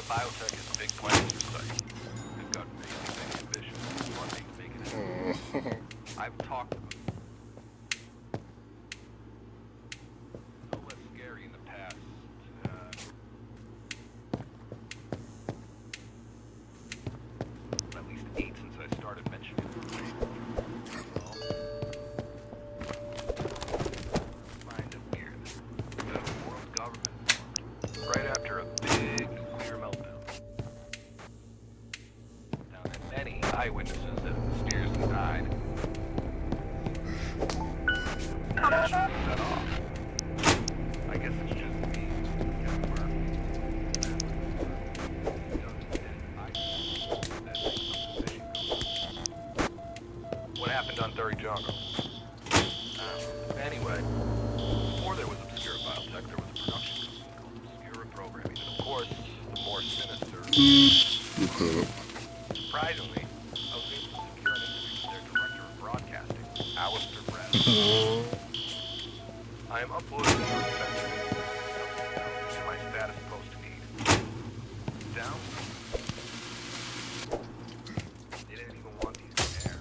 Biotech is big plans for Scythe. They've got really big ambitions. One thing's making it. I've talked to them. No less scary in the past. At least 8 since I started mentioning it. Kind of weird. The world government formed right after a big nuclear meltdown. Now, there are many eyewitnesses that have mysteriously died. Set off. I guess it's just me. What happened on Thurry Jungle? Anyway, before there was Obscura Biotech, there was a production company called Obscura Programming. And of course, the more sinister. Surprisingly, I was able to secure an interview with their director of broadcasting, Alistair Brad. I am uploading your session to my status post feed. Down. They didn't even want these in air.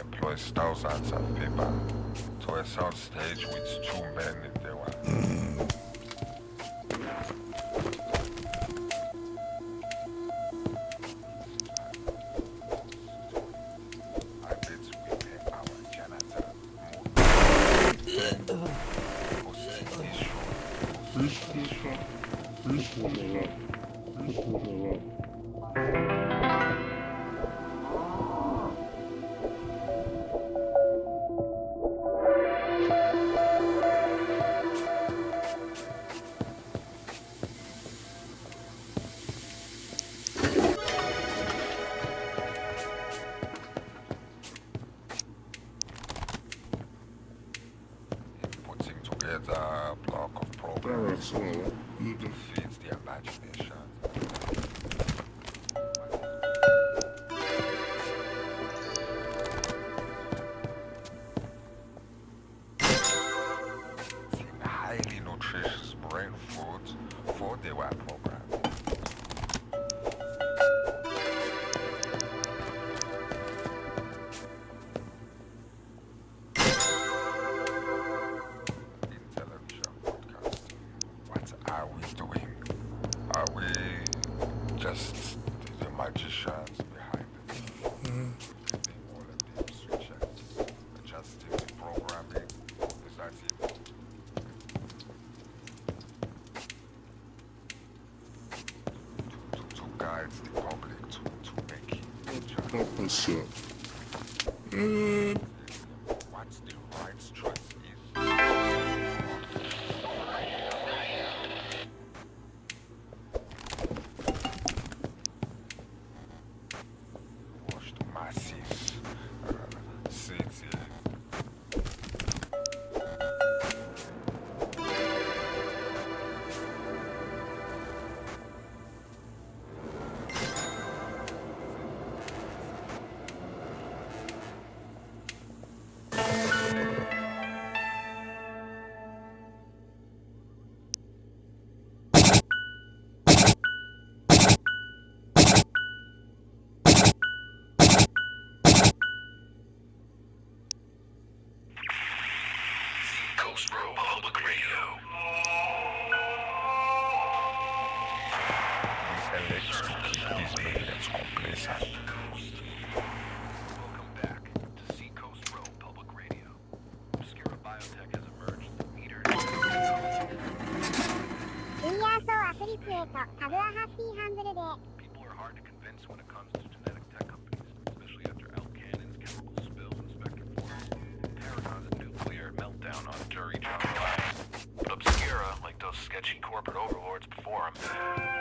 Employs thousands of people to a sound stage with 2 men in the one. I bet we pay our janitor more. Putting together a block of programs feeds the imagination. Eating highly nutritious brain foods for the web program. Are we doing? Are we just the magicians behind it? Flipping all of the switches, adjusting the programming, is that it? To guide the public to make it. What the right choice is. Massive city. Coast Row Public Radio. Let's keep these millions complacent. Welcome back to Seacoast Row Public Radio. Obscura biotech has emerged that metered. ジュニア層アプリクエイトタブアハッピーハンドルで People are hard to convince when it comes to genetic tech companies, especially after Alcannon's chemical spill in Spectre 4, Paragon's nuclear meltdown on Jury John Glass. But Obscura, like those sketchy corporate overlords before him,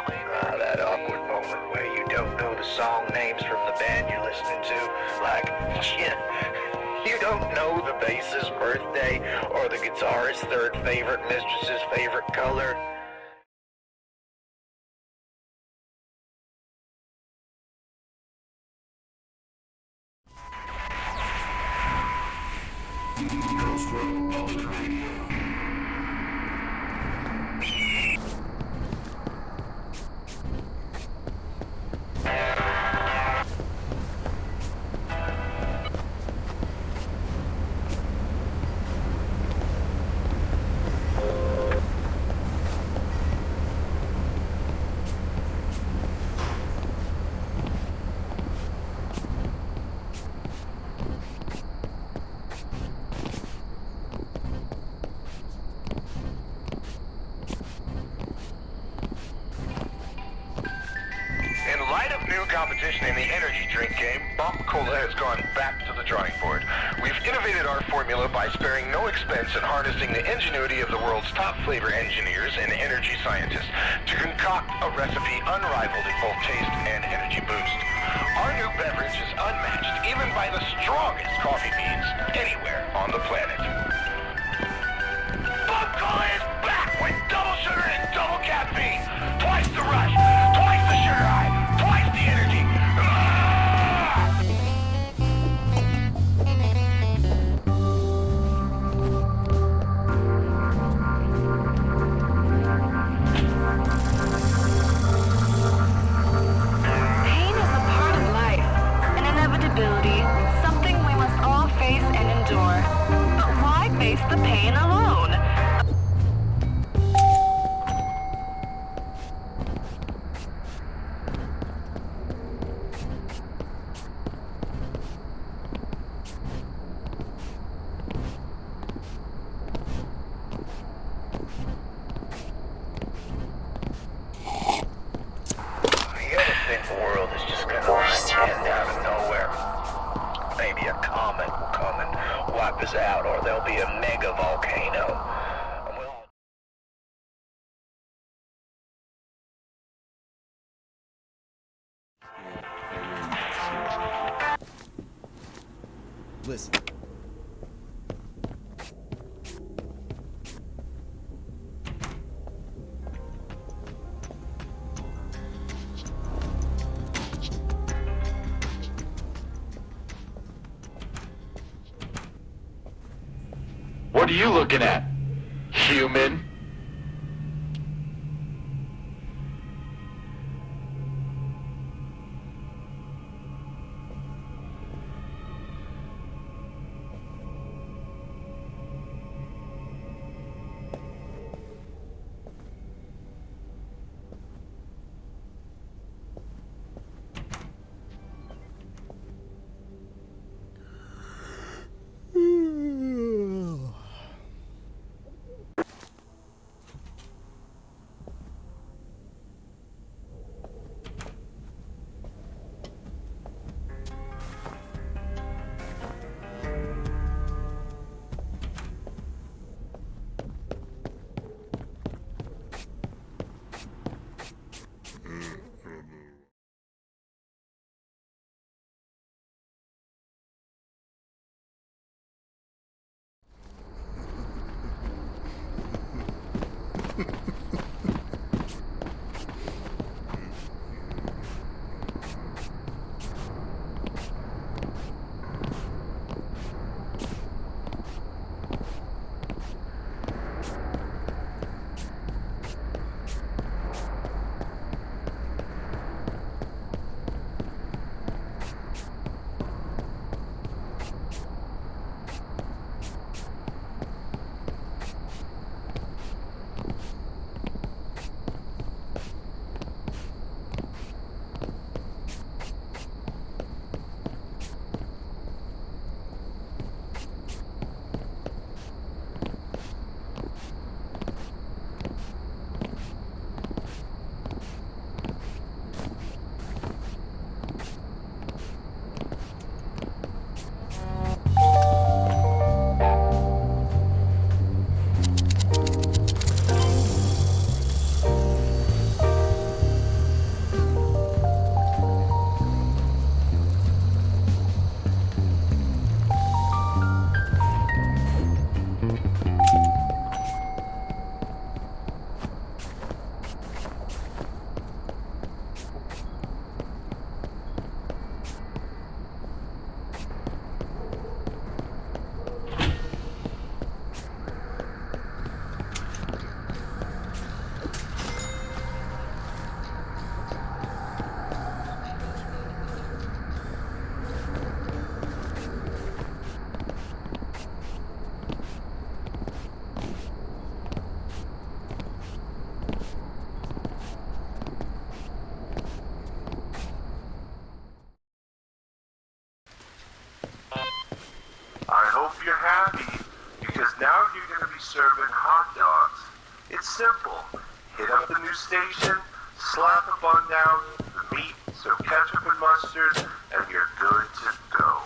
claim That awkward moment where you don't know the song names from the band you're listening to. Like, shit, you don't know the bassist's birthday or the guitarist's third favorite mistress's favorite color. Coast Row Public Radio. In light of new competition in the energy drink game, Bump Cola has gone back to the drawing board. We've innovated our formula by sparing no expense and harnessing the ingenuity of the world's top flavor engineers and energy scientists to concoct a recipe unrivaled in both taste and energy boost. Our new beverage is unmatched even by the strongest coffee beans anywhere on the planet. Bump Cola is back with double sugar and double caffeine. Twice the rush, twice the sugar high, twice the energy. Pain is a part of life, an inevitability, something we must all face and endure. But why there'll be a mega volcano. Listen. What are you looking at, human? I hope you're happy, because now you're going to be serving hot dogs. It's simple. Hit up the new station, slap a bun down, the meat, some ketchup and mustard, and you're good to go.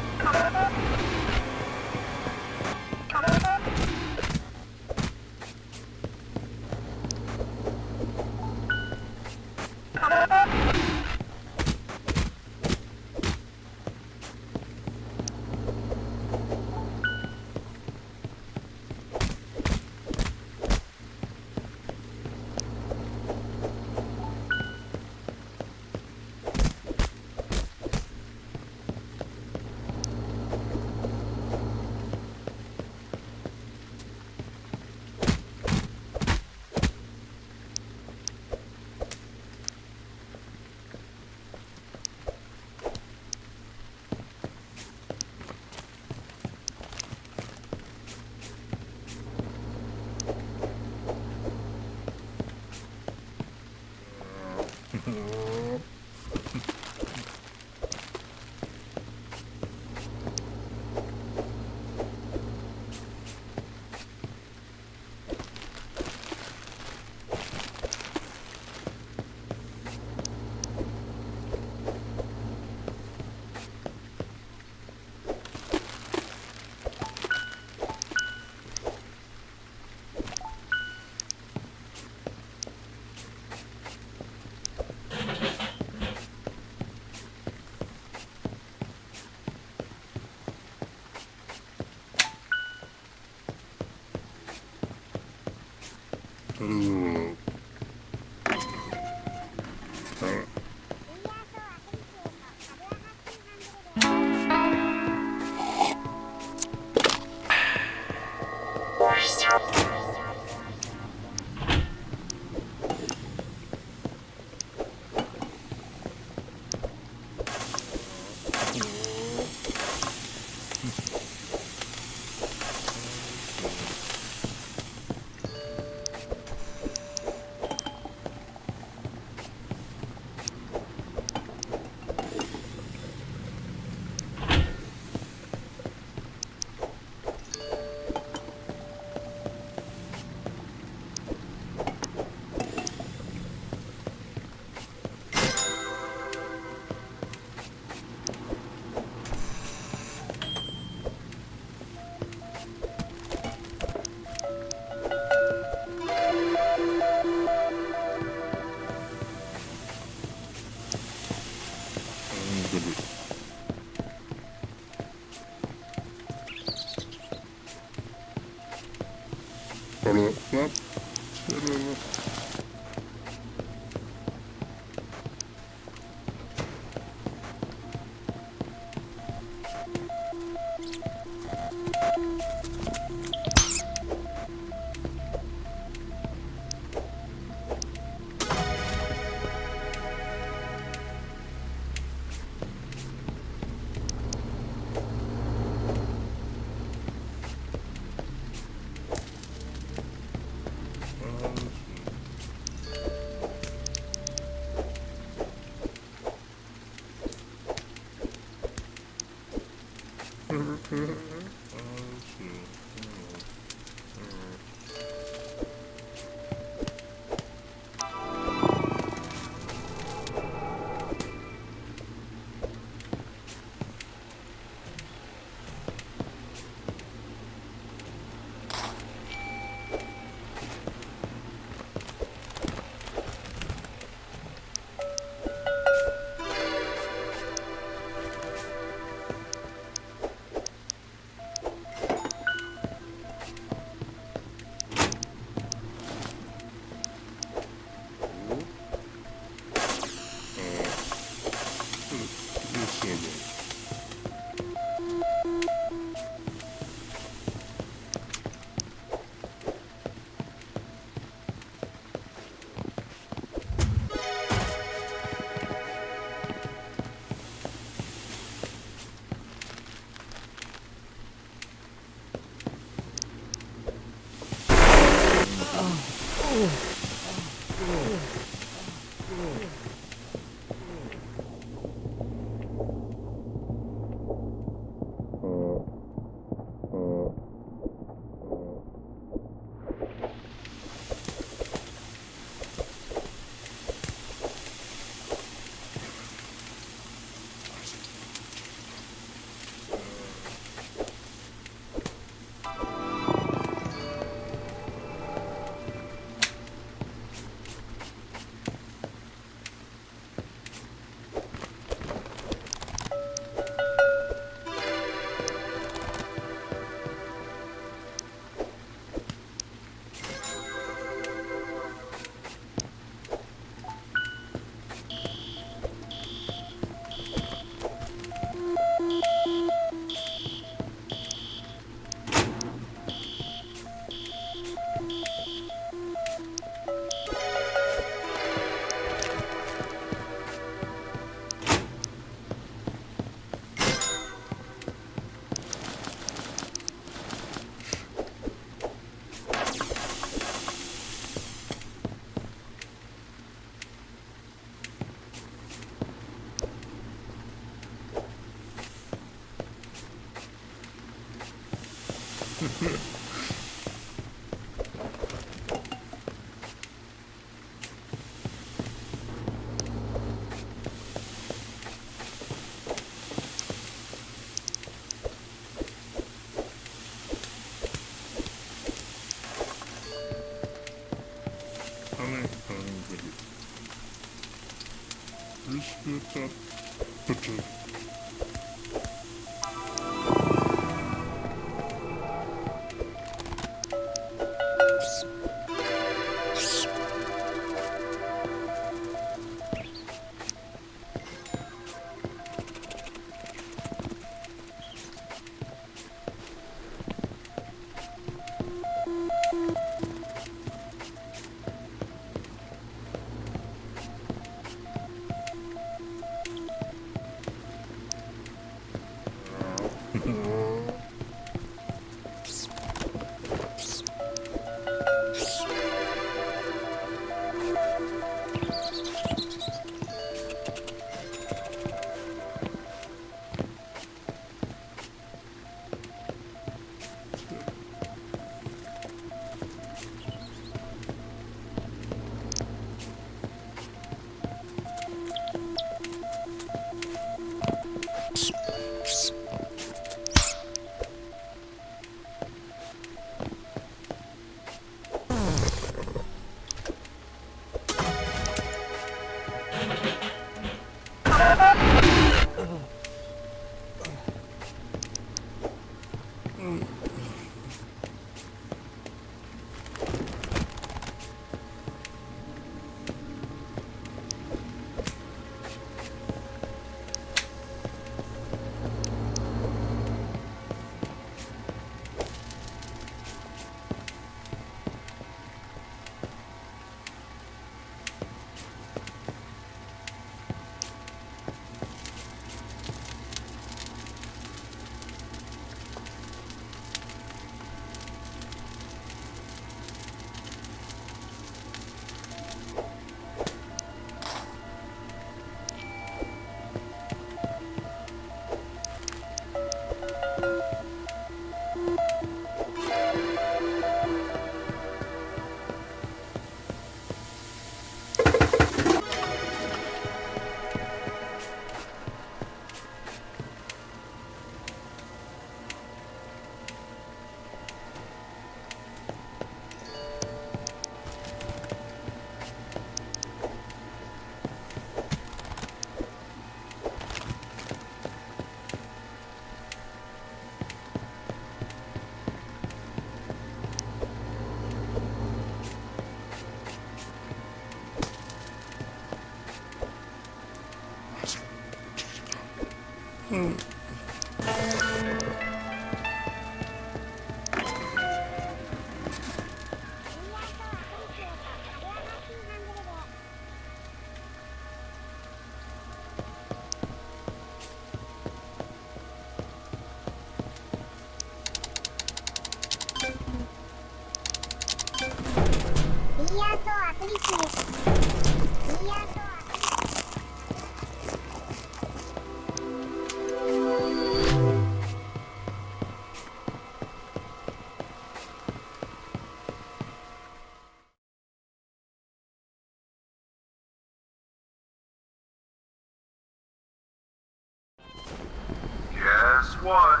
Guess what?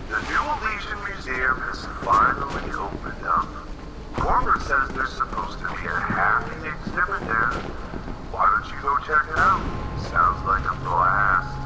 The new Elysian Museum has finally opened up. Corbett says there's supposed to be a happy exhibit there. Why don't you go check it out? Sounds like a blast.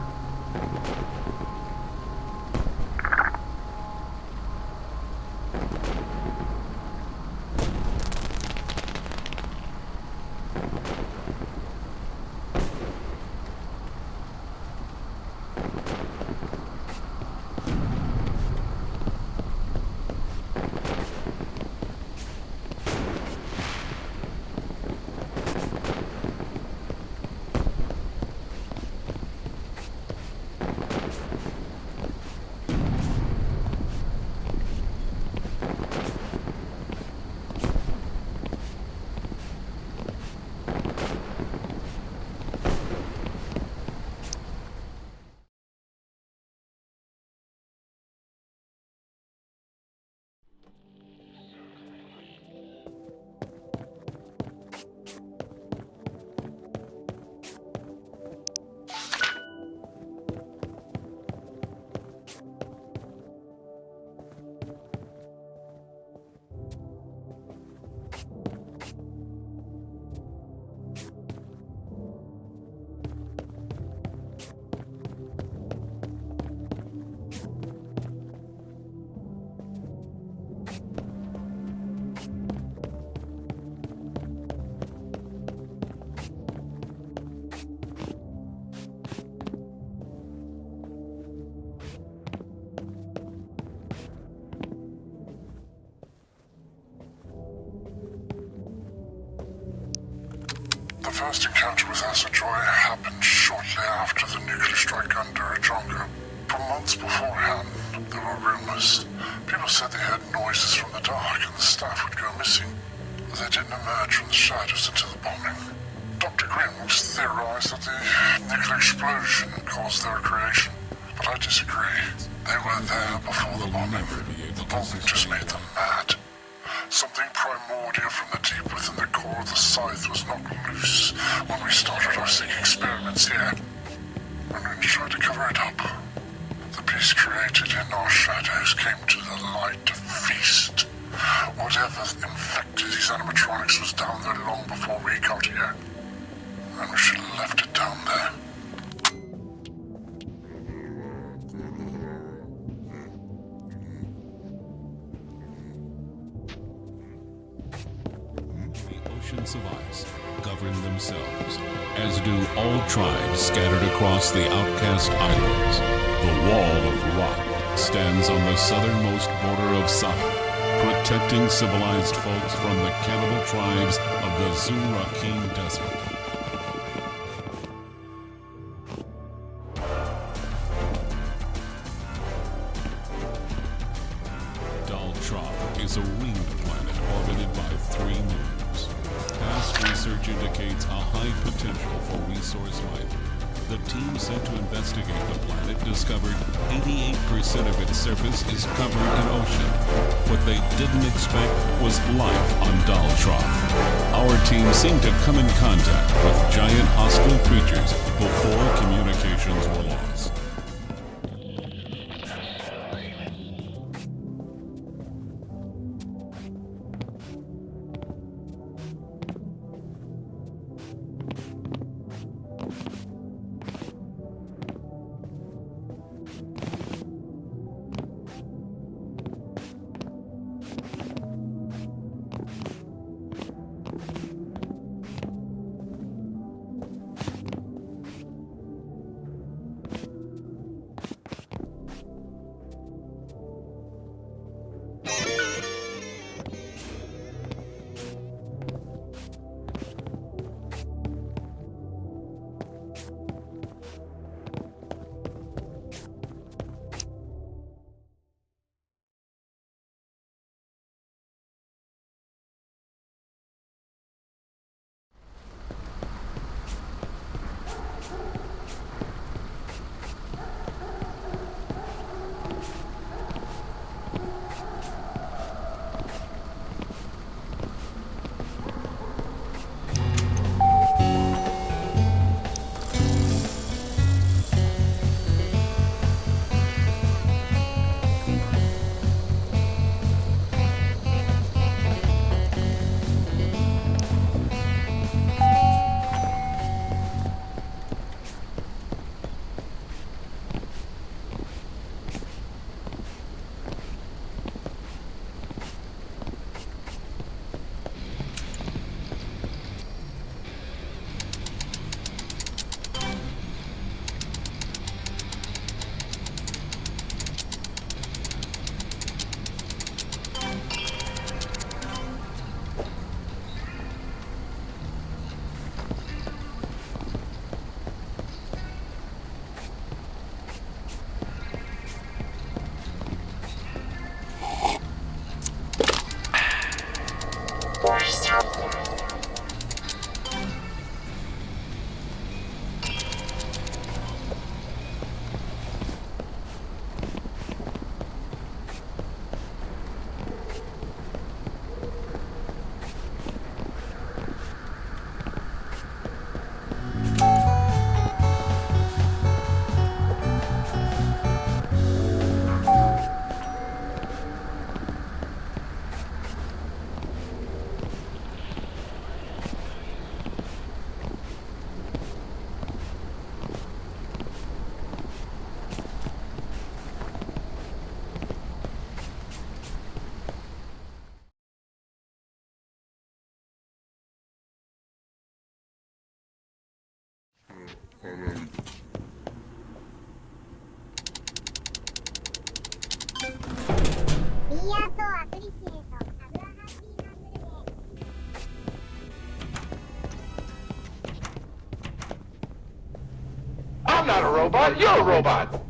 The first encounter with Asajoy happened shortly after the nuclear strike under Ajonga. For months beforehand, there were rumors. People said they heard noises from the dark and the staff would go missing. They didn't emerge from the shadows until the bombing. Dr. Grimms theorized that the nuclear explosion caused their creation, but I disagree. They were there before the bombing. The bombing just made them mad. Something primordial from the deep within the core of the Scythe was knocked loose when we started our sick experiments here. And we tried to cover it up. The beast created in our shadows came to the light to feast. Whatever infected these animatronics was down there long before we got here. And we should have left it down there. Of ice govern themselves, as do all tribes scattered across the outcast islands. The Wall of Rock stands on the southernmost border of Scythe, protecting civilized folks from the cannibal tribes of the Zurakin Desert. Daltrop is a ringed planet orbited by 3 moons. Past research indicates a high potential for resource mining. The team sent to investigate the planet discovered 88% of its surface is covered in ocean. What they didn't expect was life on Daltrop. Our team seemed to come in contact with giant hostile creatures before communications were lost. robot, you're a robot.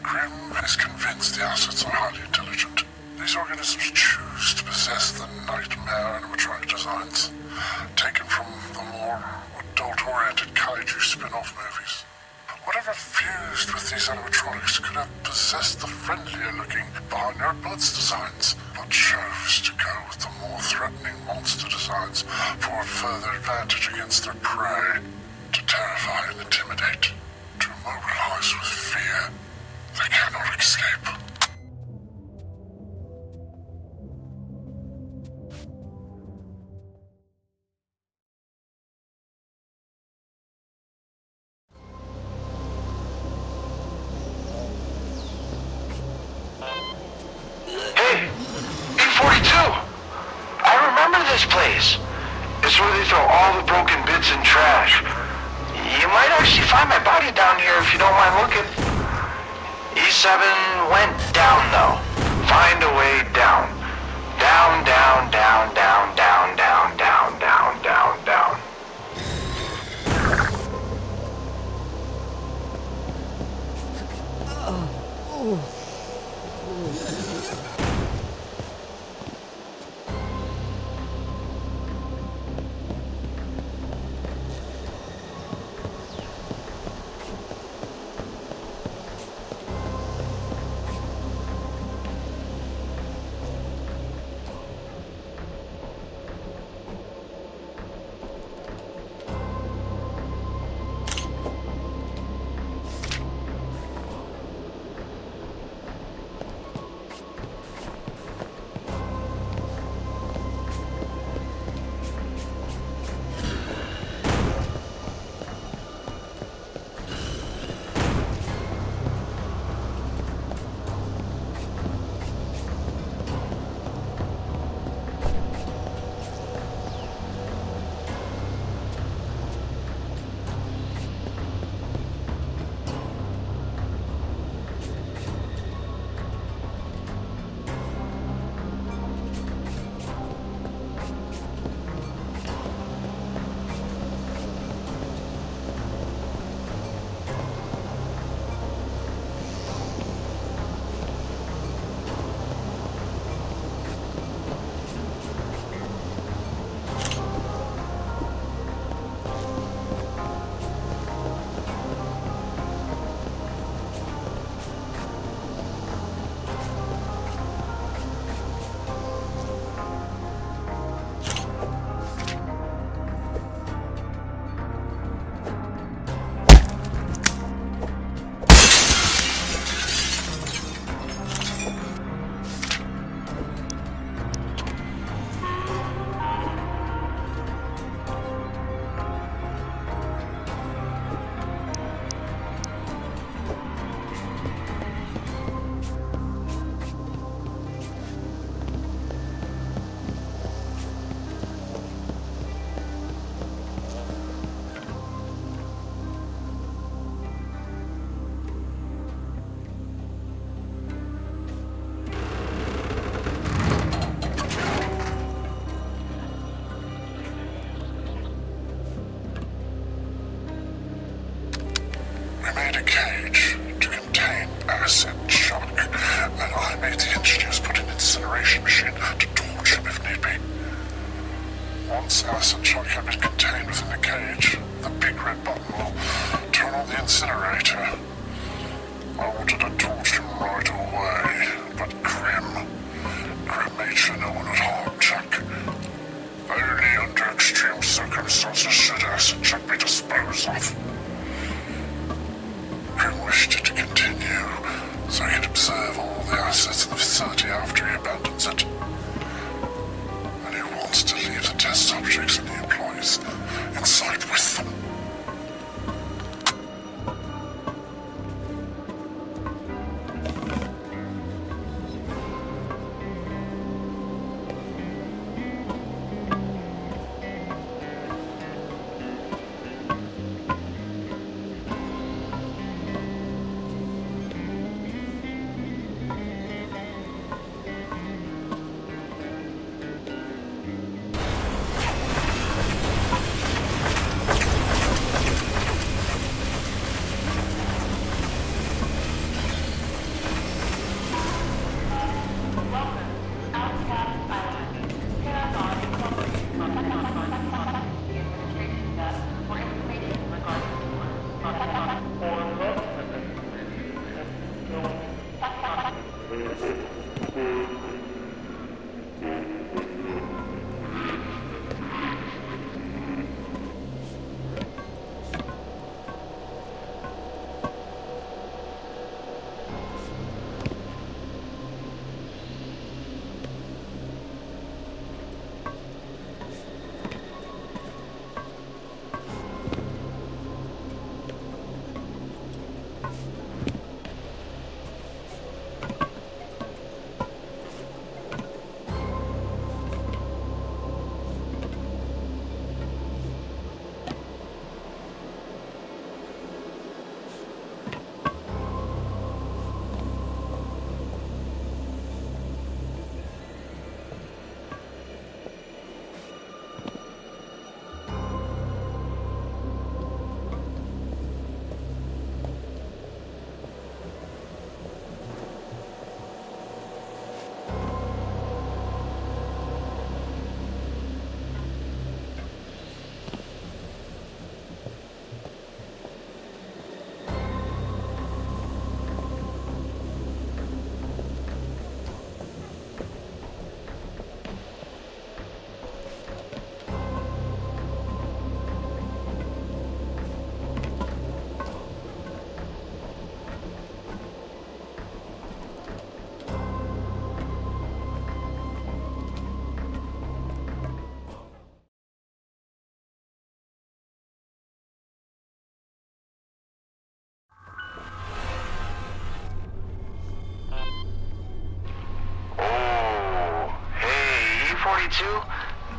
Grim is convinced the assets are highly intelligent. These organisms choose to possess the nightmare animatronic designs, taken from the more adult-oriented kaiju spin-off movies. Whatever fused with these animatronics could have possessed the friendlier-looking Behind Your Buds designs, but chose to go with the more threatening monster designs for a further advantage against their prey, to terrify and intimidate, to immobilize with fear. They cannot escape. Hey, E42! I remember this place. It's where they throw all the broken bits and trash. You might actually find my body down here if you don't mind looking. E7 went down though. Find a way down. Down, down, down, down, down, down, down, down, down, down. a cage to contain acid shock, and I made the engineers put an incineration machine to torch him if need be. Once acid shock had been contained within the cage, the big red button will turn on the incinerator. I wanted to torch him right away, but Grim made sure no one would harm Chuck. Only under extreme circumstances should acid shock be disposed of. Grim wished it to continue, so he could observe all the assets in the facility after he abandons it. And he wants to leave the test subjects and the employees inside with them.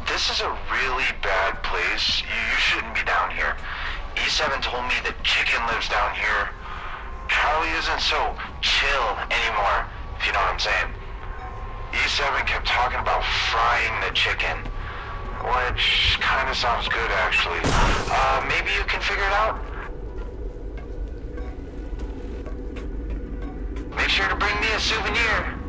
This is a really bad place. You shouldn't be down here. E7 told me the chicken lives down here. Charlie isn't so chill anymore, if you know what I'm saying. E7 kept talking about frying the chicken, which kind of sounds good, actually. Maybe you can figure it out? Make sure to bring me a souvenir.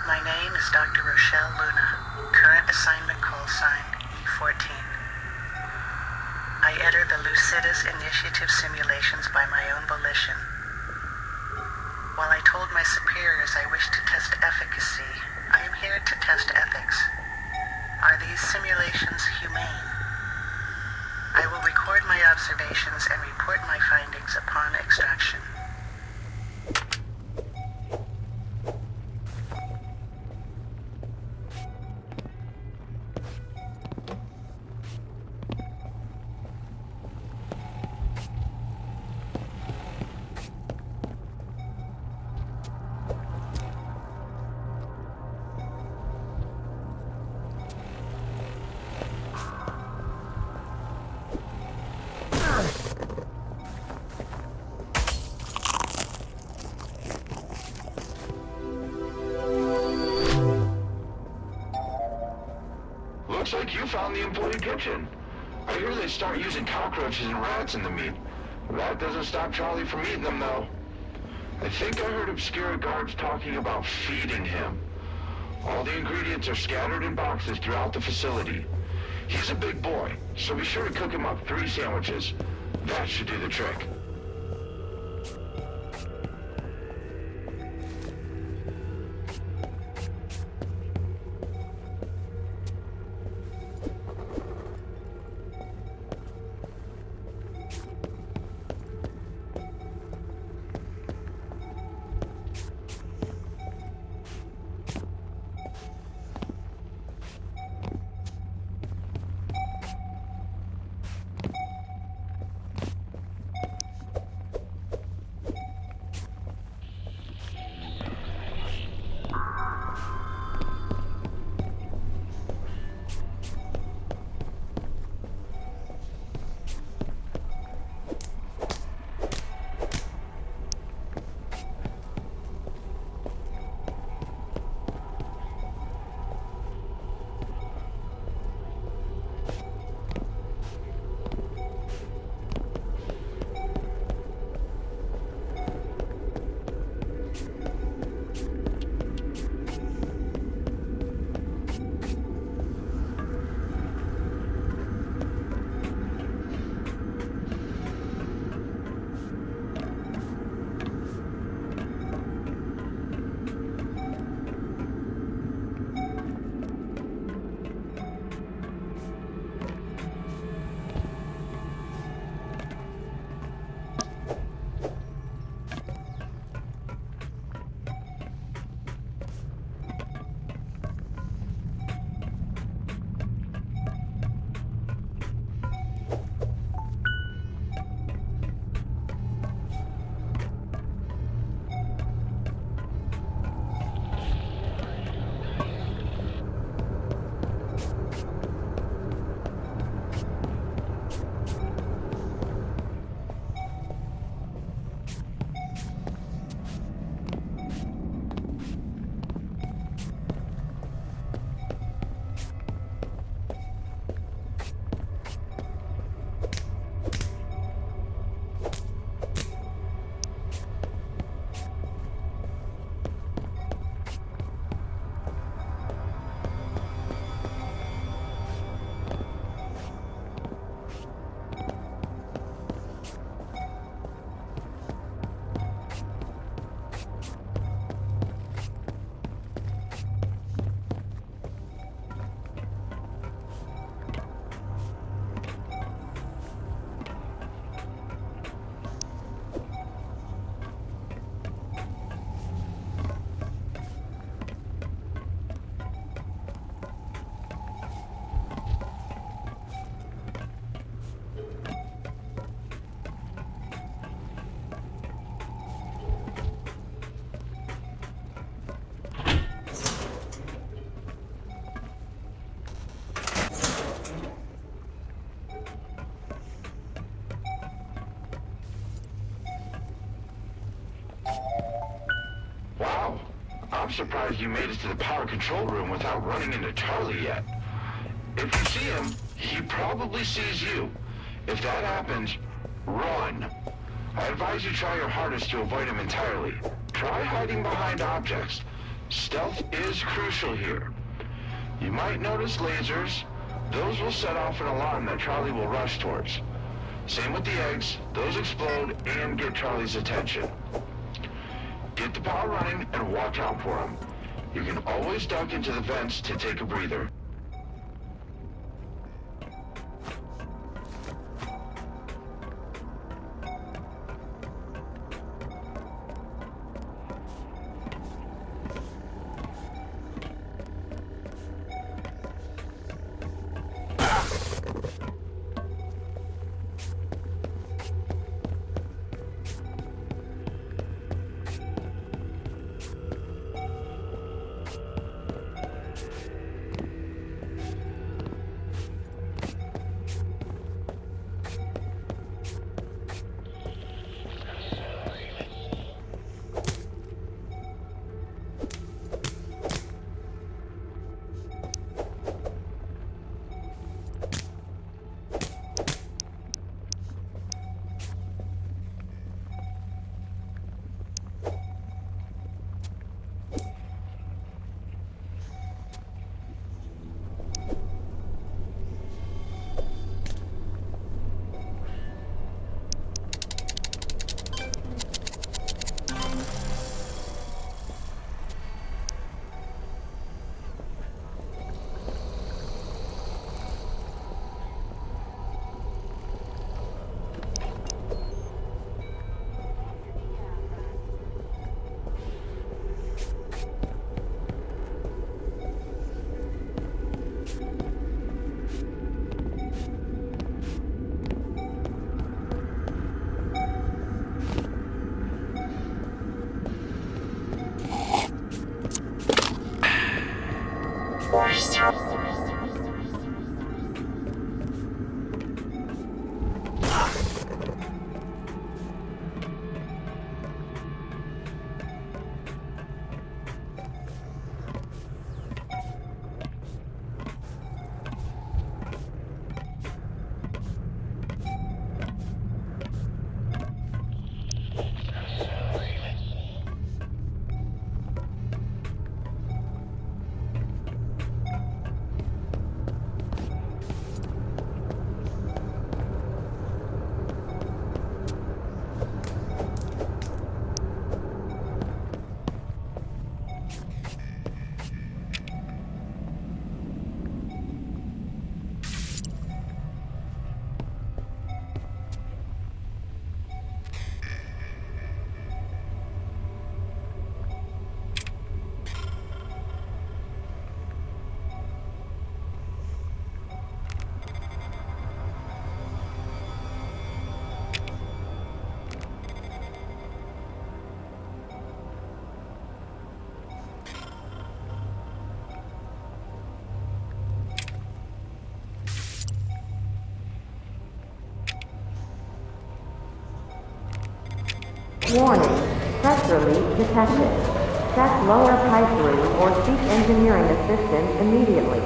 My name is Dr. Rochelle Luna. Current assignment call sign E14. I enter the Lucidus Initiative simulations by my own volition. While I told my superiors I wish to test efficacy, I am here to test ethics. Are these simulations humane? I will record my observations and report my findings upon extraction. Looks like you found the employee kitchen. I hear they start using cockroaches and rats in the meat. That doesn't stop Charlie from eating them, though. I think I heard Obscura guards talking about feeding him. All the ingredients are scattered in boxes throughout the facility. He's a big boy, so be sure to cook him up 3 sandwiches. That should do the trick. I'm surprised you made it to the power control room without running into Charlie yet. If you see him, he probably sees you. If that happens, run. I advise you try your hardest to avoid him entirely. Try hiding behind objects. Stealth is crucial here. You might notice lasers. Those will set off an alarm that Charlie will rush towards. Same with the eggs. Those explode and get Charlie's attention. Get the power running and watch out for him. You can always duck into the vents to take a breather. Warning. Pressure leak detected. Check lower pipe room or seek engineering assistance immediately.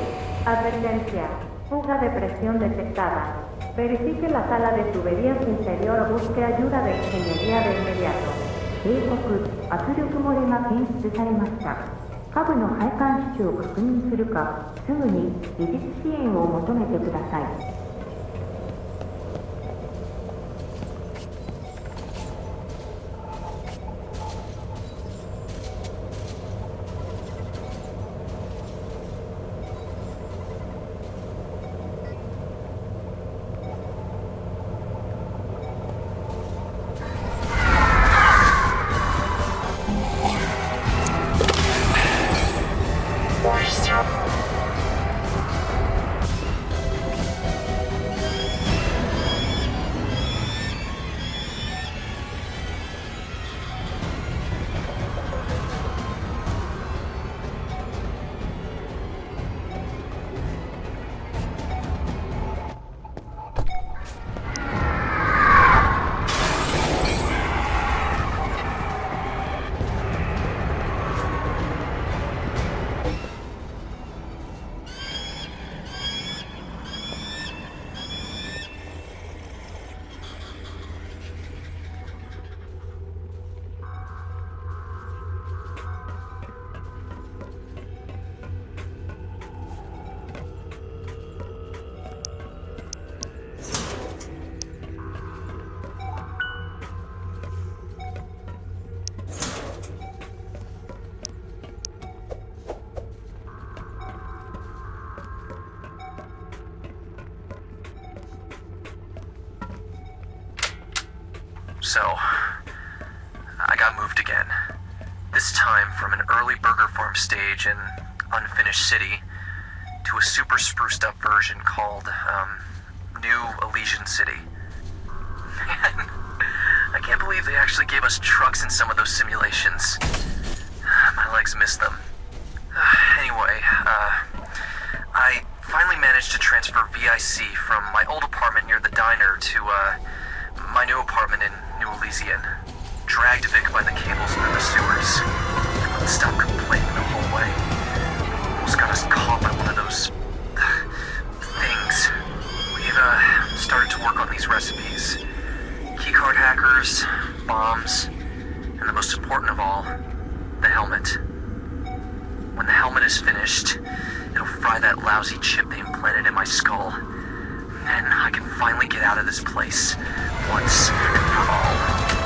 Advertencia. Fuga de presión detectada. Verifique la sala de tuberías inferior o busque ayuda de ingeniería de inmediato. 警告。圧力漏れが検出されました。下部の配管支を確認するか、すぐに技術支援を求めてください。So, I got moved again. This time from an early burger farm stage in unfinished city to a super spruced up version called, New Elysian City. Man, I can't believe they actually gave us trucks in some of those simulations. My legs missed them. Anyway, I finally managed to transfer VIC from my old apartment near the diner to, my new apartment in New Elysian. Dragged Vic by the cables through the sewers. He wouldn't stop complaining the whole way. Almost got us caught by one of those things. We've started to work on these recipes. Keycard hackers, bombs, and the most important of all, the helmet. When the helmet is finished, it'll fry that lousy chip they implanted in my skull. And I can finally get out of this place, once and for all.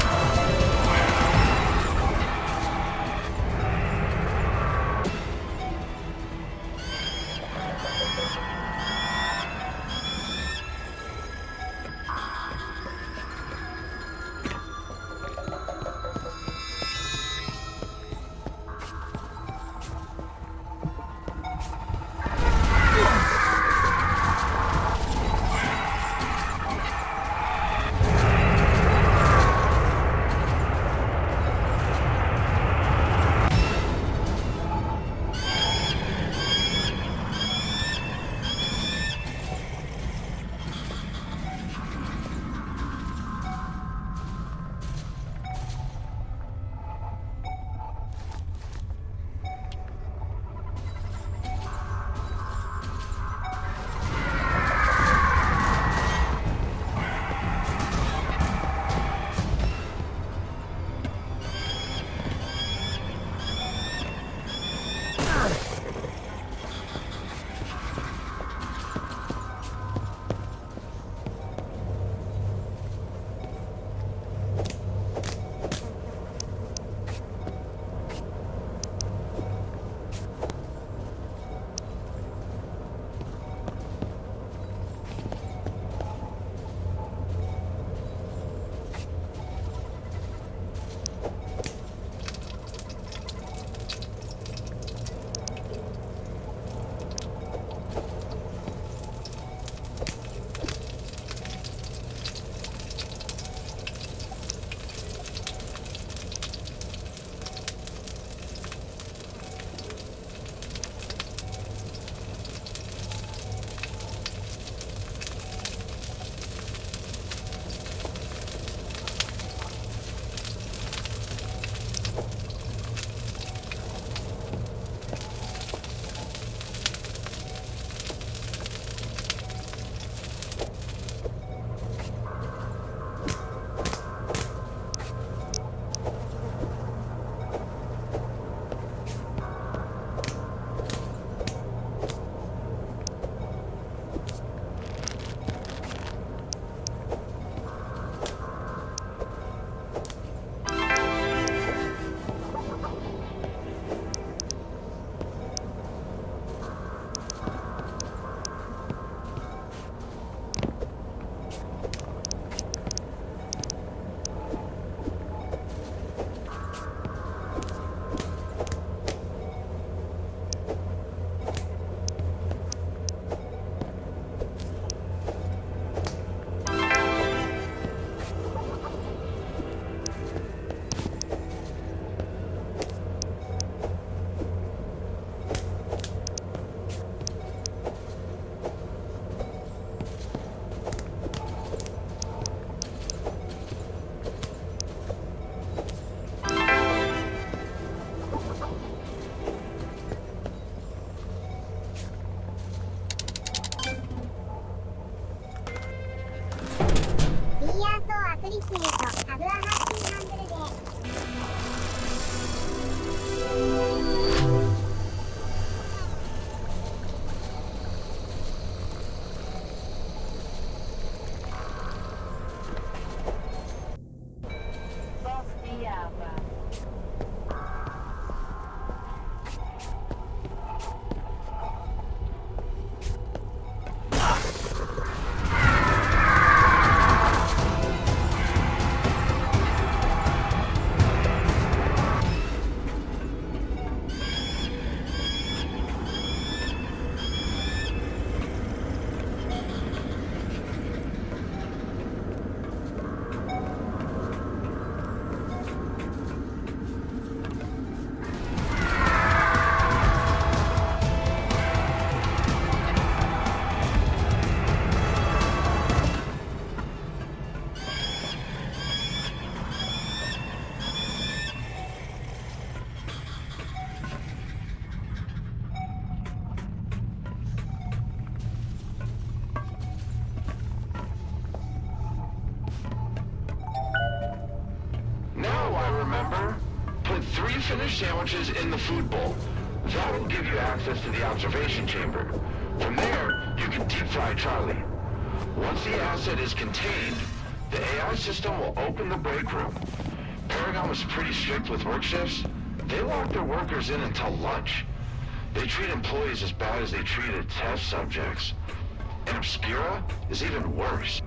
pre-finished sandwiches in the food bowl. That will give you access to the observation chamber. From there, you can deep fry Charlie. Once the asset is contained, the AI system will open the break room. Paragon was pretty strict with work shifts. They lock their workers in until lunch. They treat employees as bad as they treated test subjects. And Obscura is even worse.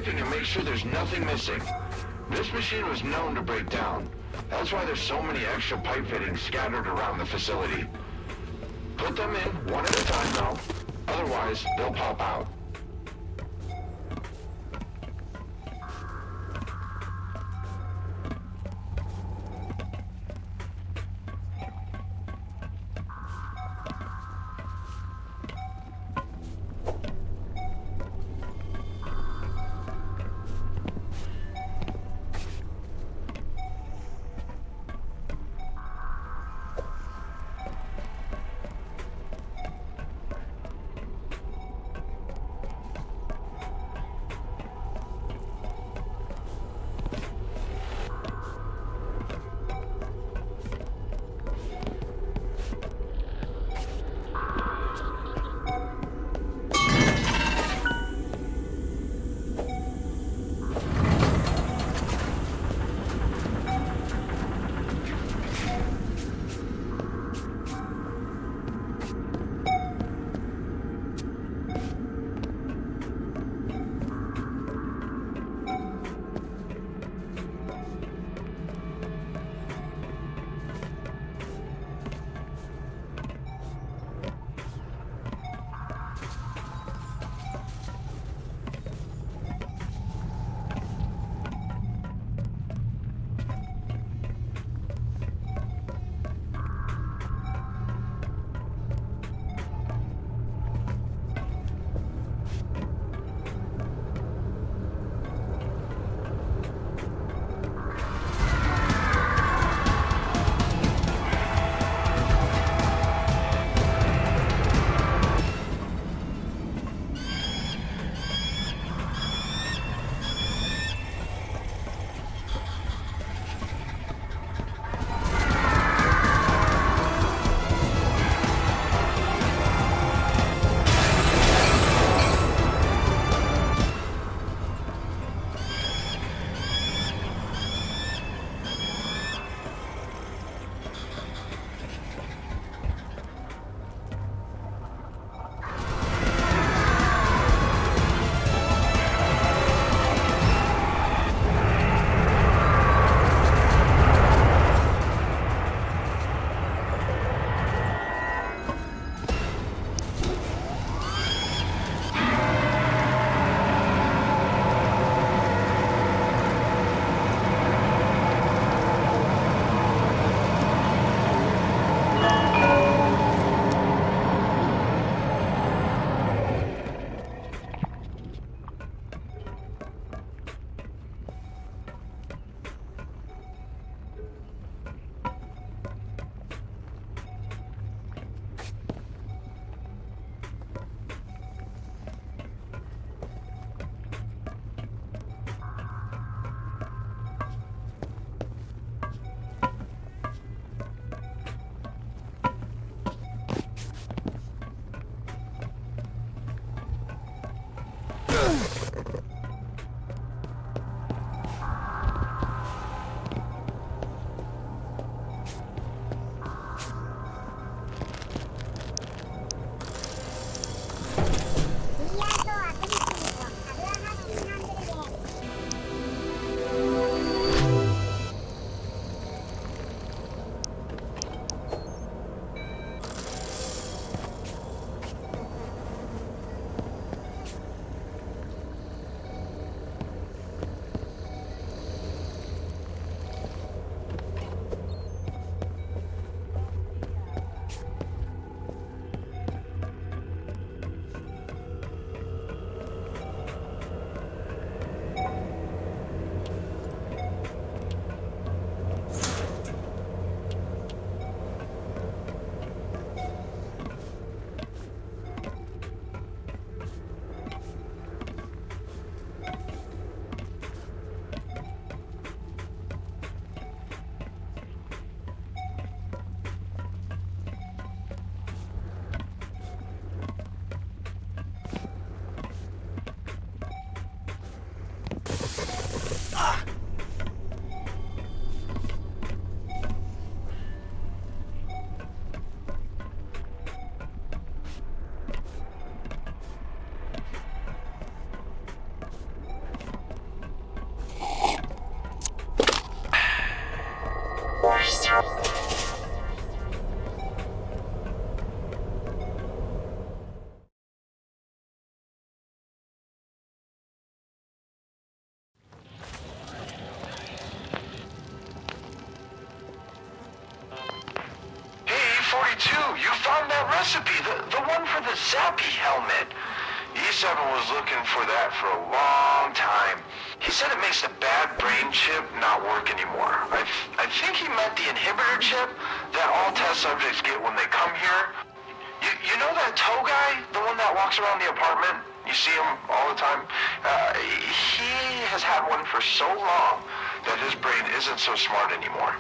And make sure there's nothing missing. This machine was known to break down. That's why there's so many extra pipe fittings scattered around the facility. Put them in one at a time though, otherwise they'll pop out. recipe, the one for the Zappy helmet. E7 was looking for that for a long time. He said it makes the bad brain chip not work anymore. I think he meant the inhibitor chip that all test subjects get when they come here. You know that tow guy? The one that walks around the apartment? You see him all the time? He has had one for so long that his brain isn't so smart anymore.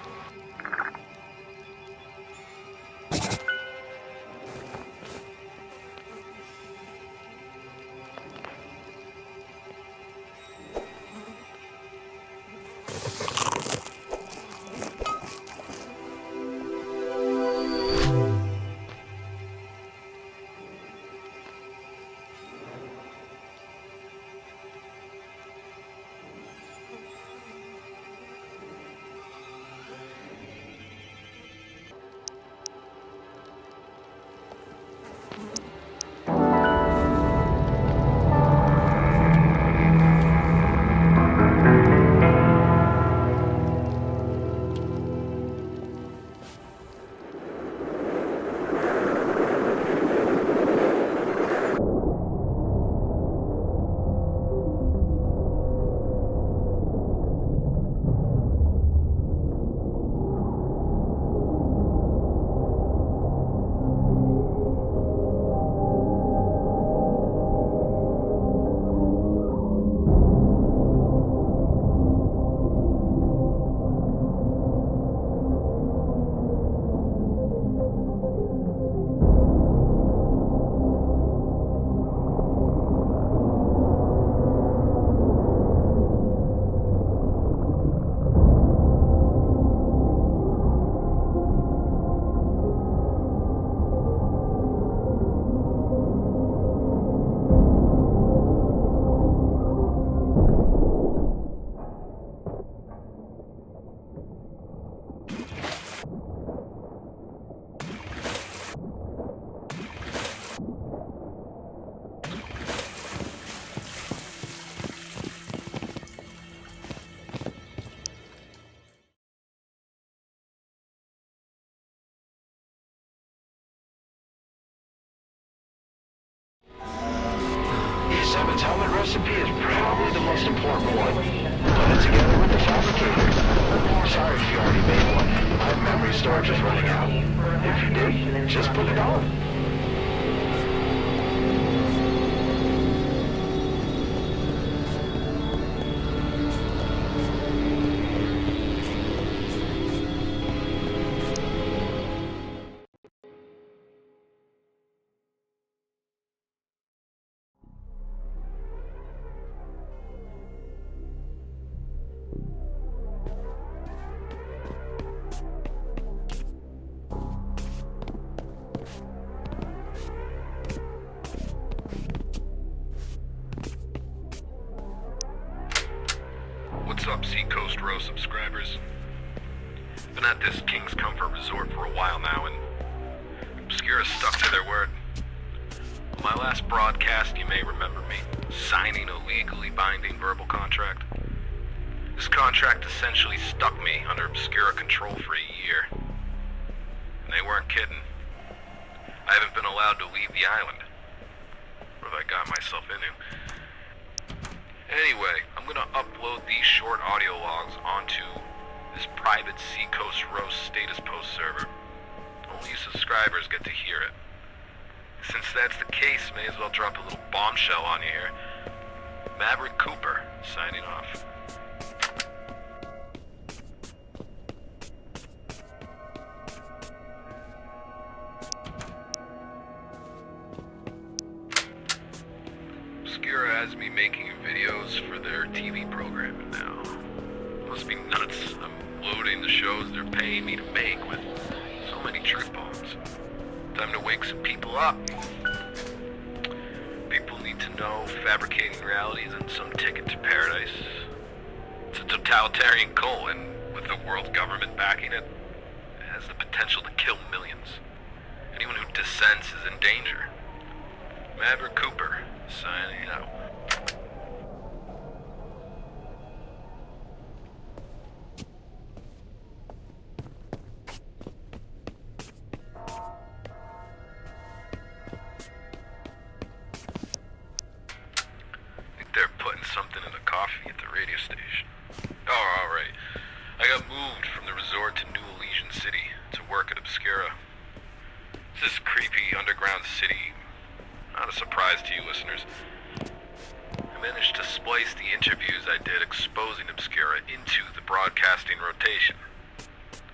E7's helmet recipe is probably the most important one. Put it together with the fabricator. Sorry if you already made one. My memory storage is running out. If you did, just put it on. What's up, Seacoast Row subscribers? Been at this King's Comfort Resort for a while now, and Obscura stuck to their word. On my last broadcast, you may remember me signing a legally binding verbal contract. This contract essentially stuck me under Obscura control for a year. And they weren't kidding. I haven't been allowed to leave the island. What have I got myself into? Anyway, I'm gonna upload these short audio logs onto this private Seacoast Roast status post server. Only subscribers get to hear it. Since that's the case, may as well drop a little bombshell on you here. Maverick Cooper, signing off. Obscura has me making videos for their TV programming now. Must be nuts. I'm loading the shows they're paying me to make with so many truth bombs. Time to wake some people up. People need to know fabricating reality isn't some ticket to paradise. It's a totalitarian cult, and with the world government backing it, it has the potential to kill millions. Anyone who dissents is in danger. Maverick Cooper, signing out. Not a surprise to you listeners. I managed to splice the interviews I did exposing Obscura into the broadcasting rotation.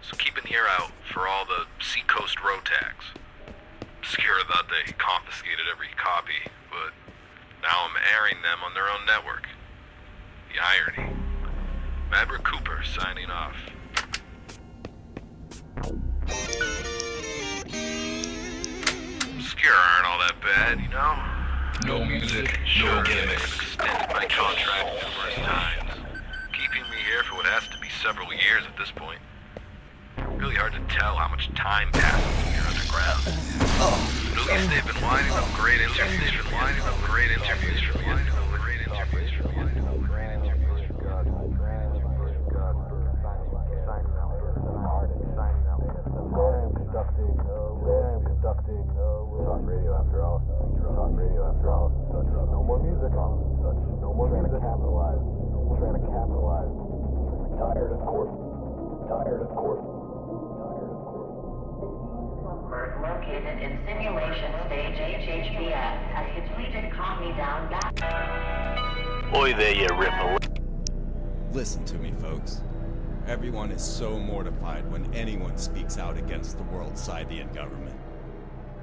So keep an ear out for all the Seacoast row tags. Obscura thought they confiscated every copy, but now I'm airing them on their own network. The irony. Maverick Cooper signing off. Obscura aren't all that bad, you know? No music, Sure, no gimmicks. extended my contract numerous times, keeping me here for what has to be several years at this point. Really hard to tell how much time passes when you're underground. But at least they've been lining up great interviews for me. Talk radio after all, such. No more music, such. No more music. Trying to capitalize. Tired of court. Located in simulation stage HHPS has completed calm-me-down Oi there, you ripper. Listen to me, folks. Everyone is so mortified when anyone speaks out against the world Scythian government.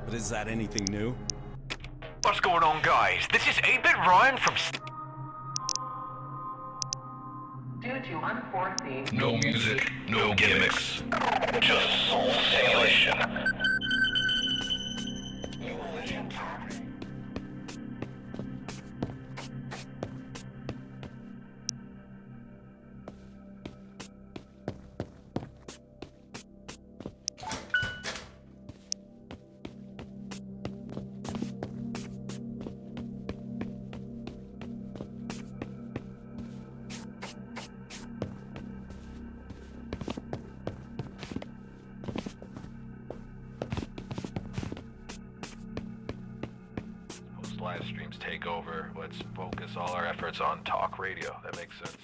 But is that anything new? What's going on, guys? This is 8-Bit Ryan from... due to unforeseen... No music, no gimmicks. Just soul simulation. Live streams take over. Let's focus all our efforts on talk radio. That makes sense.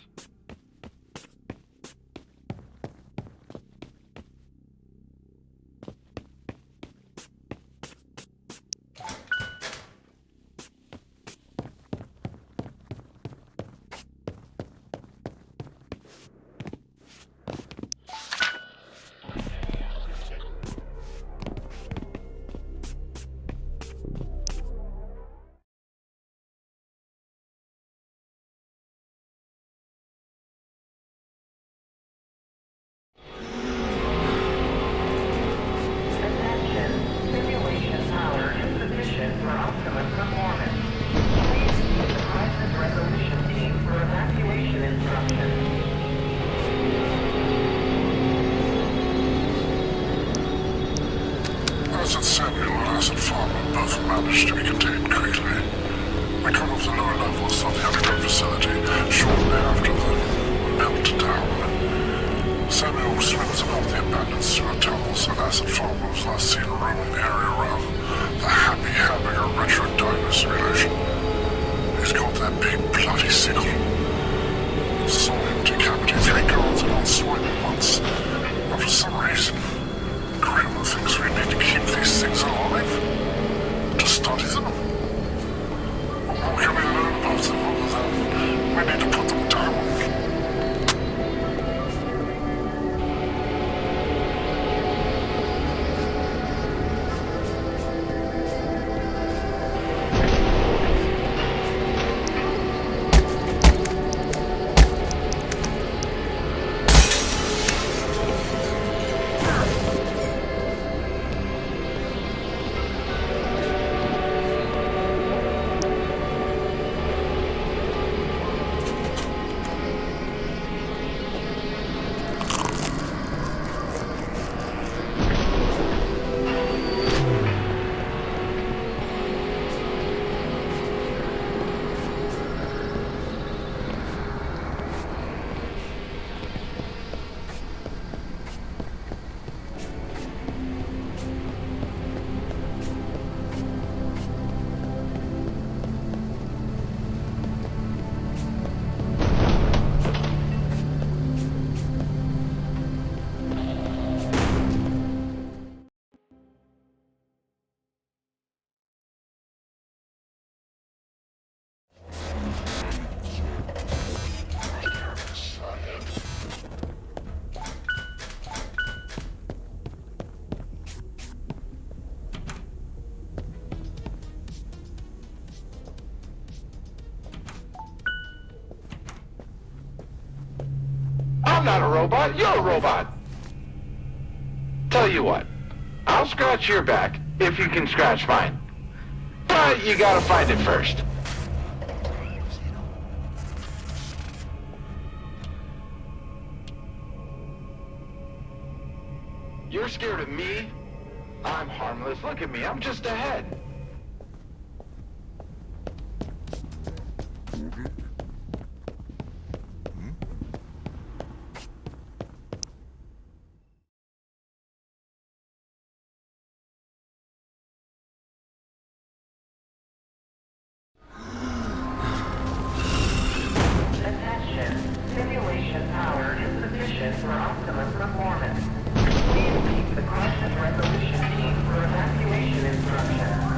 Asset Samuel and Asset Farmer both managed to be contained quickly. We cut off the lower levels of the underground facility shortly after the meltdown. Samuel swims above the abandoned sewer tunnels, and Asset Farmer was last seen roaming the area around the Happy Hamburger Retro Diner simulation. He's got that big bloody sickle. Saw him decapitate 3 guards and unswipe at once, but for some reason, Grandma thinks we need to keep these things alive. To study them. What can we learn about them other than we need to put them down? not a robot. You're a robot. Tell you what, I'll scratch your back if you can scratch mine. But you gotta find it first. You're scared of me? I'm harmless. Look at me. I'm just ahead. Attention. Simulation power insufficient for optimum performance. Please seek the crisis resolution team for evacuation instructions.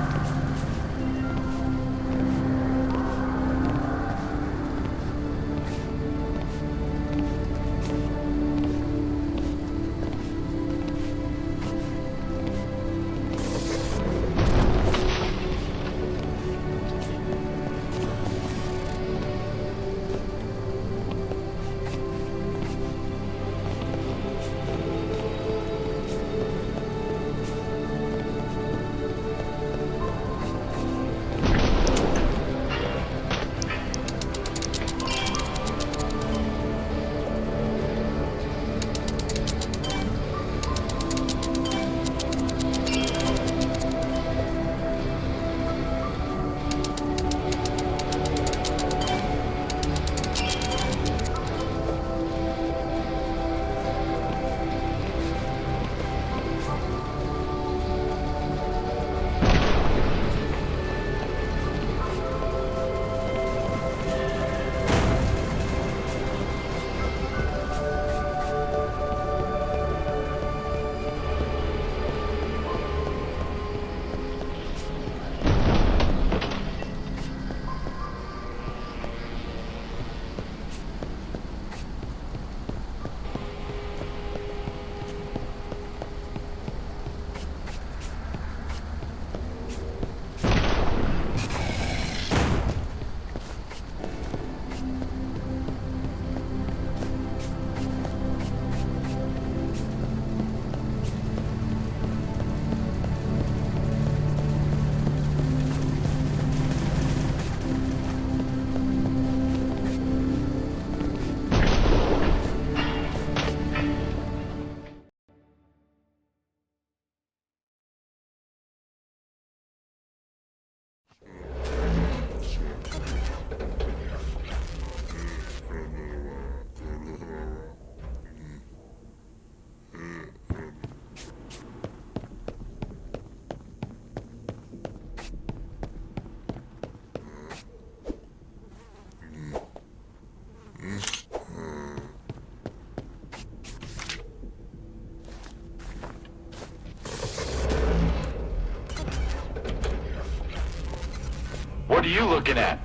What are you looking at?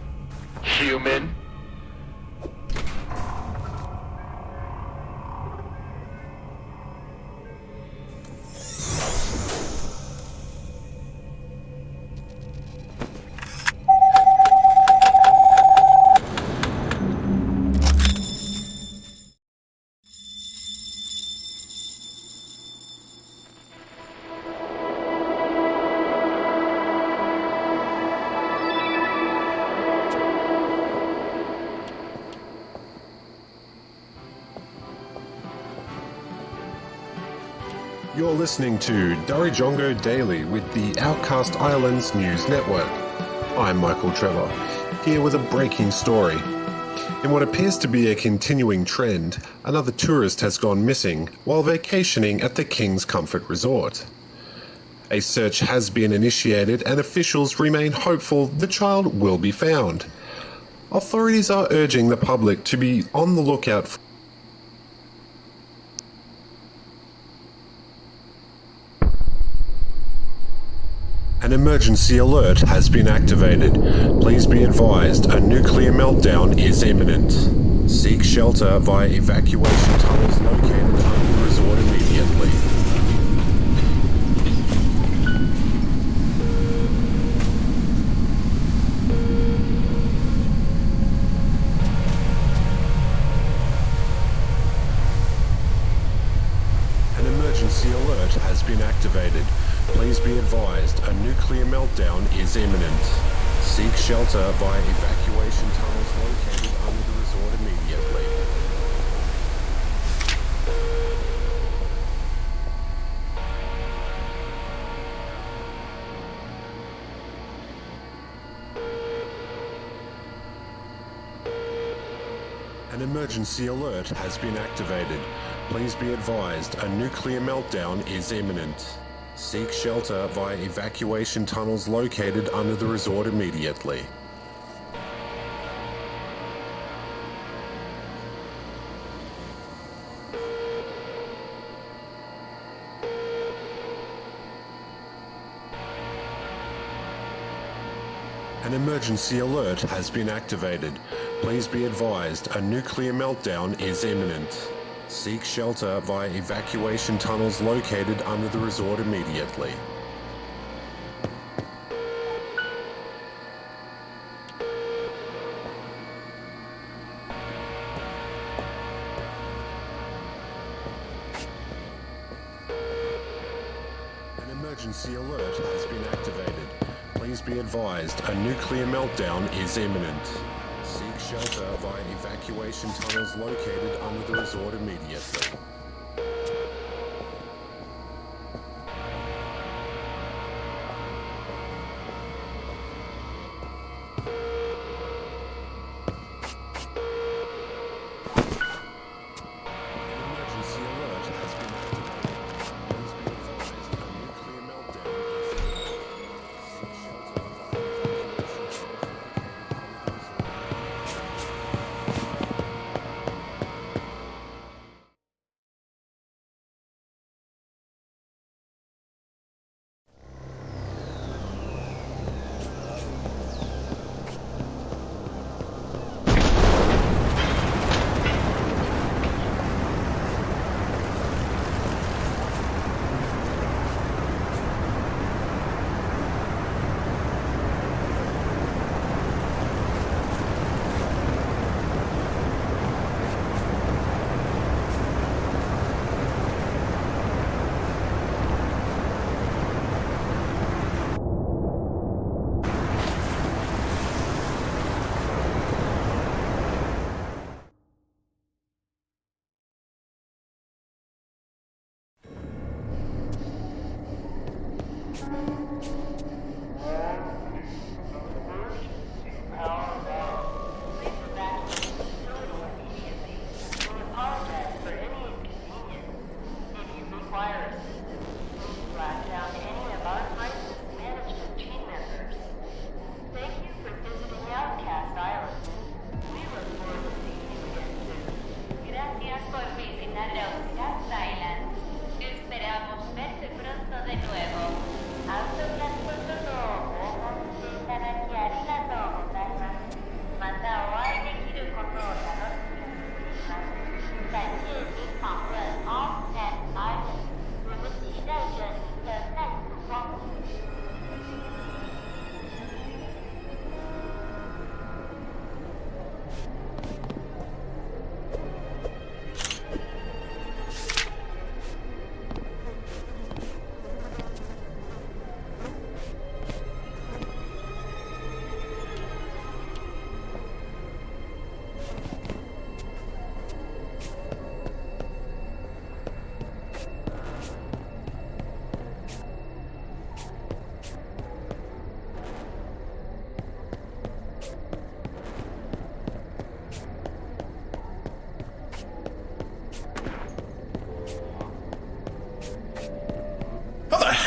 Human? You're listening to Darijongo Daily with the Outcast Islands News Network. I'm Michael Trevor, here with a breaking story. In what appears to be a continuing trend, another tourist has gone missing while vacationing at the King's Comfort Resort. A search has been initiated and officials remain hopeful the child will be found. Authorities are urging the public to be on the lookout for an emergency alert has been activated. Please be advised a nuclear meltdown is imminent. Seek shelter via evacuation tunnels located under the resort immediately. meltdown is imminent. Seek shelter via evacuation tunnels located under the resort immediately. An emergency alert has been activated. Please be advised, a nuclear meltdown is imminent. Seek shelter via evacuation tunnels located under the resort immediately. An emergency alert has been activated. Please be advised, a nuclear meltdown is imminent. Seek shelter via evacuation tunnels located under the resort immediately. An emergency alert has been activated. Please be advised, a nuclear meltdown is imminent. Seek shelter via evacuation tunnels located under the resort immediately.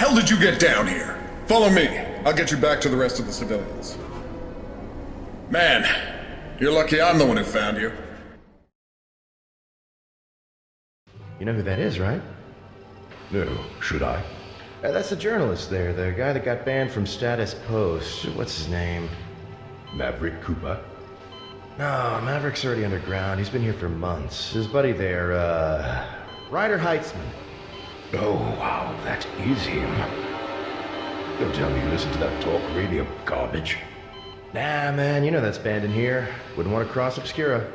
How did you get down here? Follow me. I'll get you back to the rest of the civilians. Man, you're lucky I'm the one who found you. You know who that is, right? No, should I? That's the journalist there, the guy that got banned from Status Post. What's his name? Maverick Cooper? No, Maverick's already underground. He's been here for months. His buddy there, Ryder Heitzman. Oh, wow, that is him. Don't tell me you listen to that talk radio garbage. Nah, man, you know that's banned in here. Wouldn't want to cross Obscura.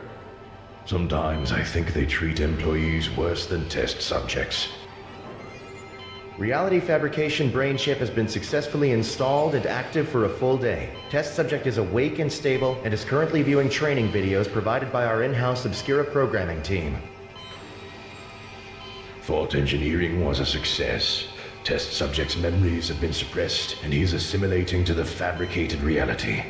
Sometimes I think they treat employees worse than test subjects. Reality fabrication brain chip has been successfully installed and active for a full day. Test subject is awake and stable and is currently viewing training videos provided by our in-house Obscura programming team. Thought engineering was a success. Test subject's memories have been suppressed, and he is assimilating to the fabricated reality.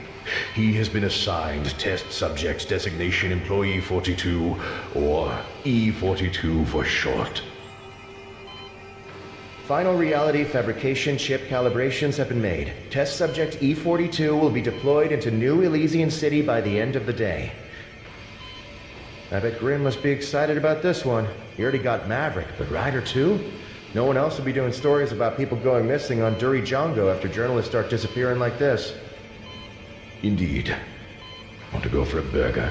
He has been assigned test subject designation Employee 42, or E42 for short. Final reality fabrication chip calibrations have been made. Test subject E42 will be deployed into New Elysian City by the end of the day. I bet Grim must be excited about this one. He already got Maverick, but Ryder too? No one else will be doing stories about people going missing on Durijongo after journalists start disappearing like this. Indeed. Want to go for a burger?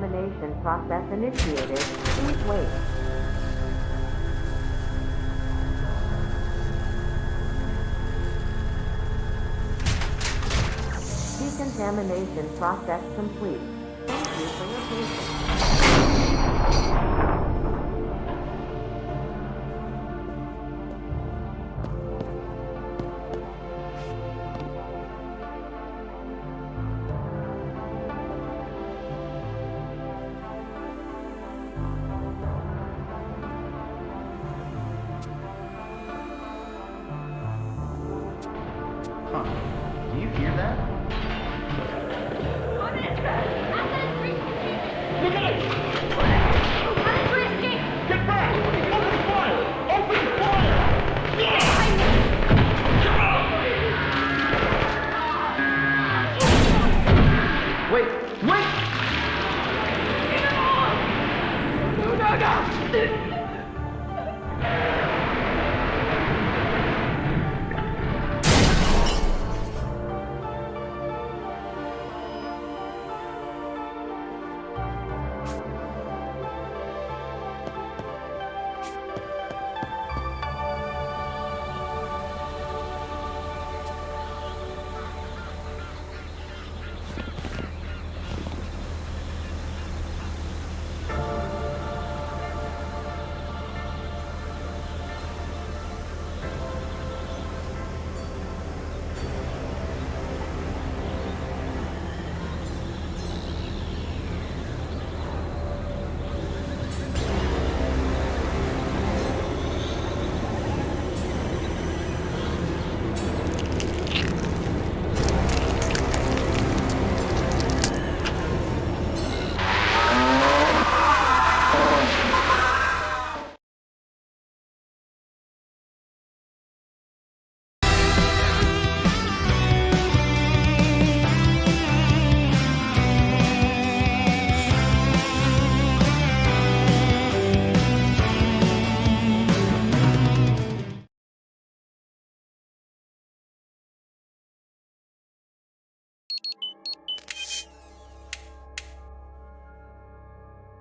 decontamination process initiated. Please wait. Decontamination process complete. Thank you for your patience. Huh. Do you hear that? Look at it!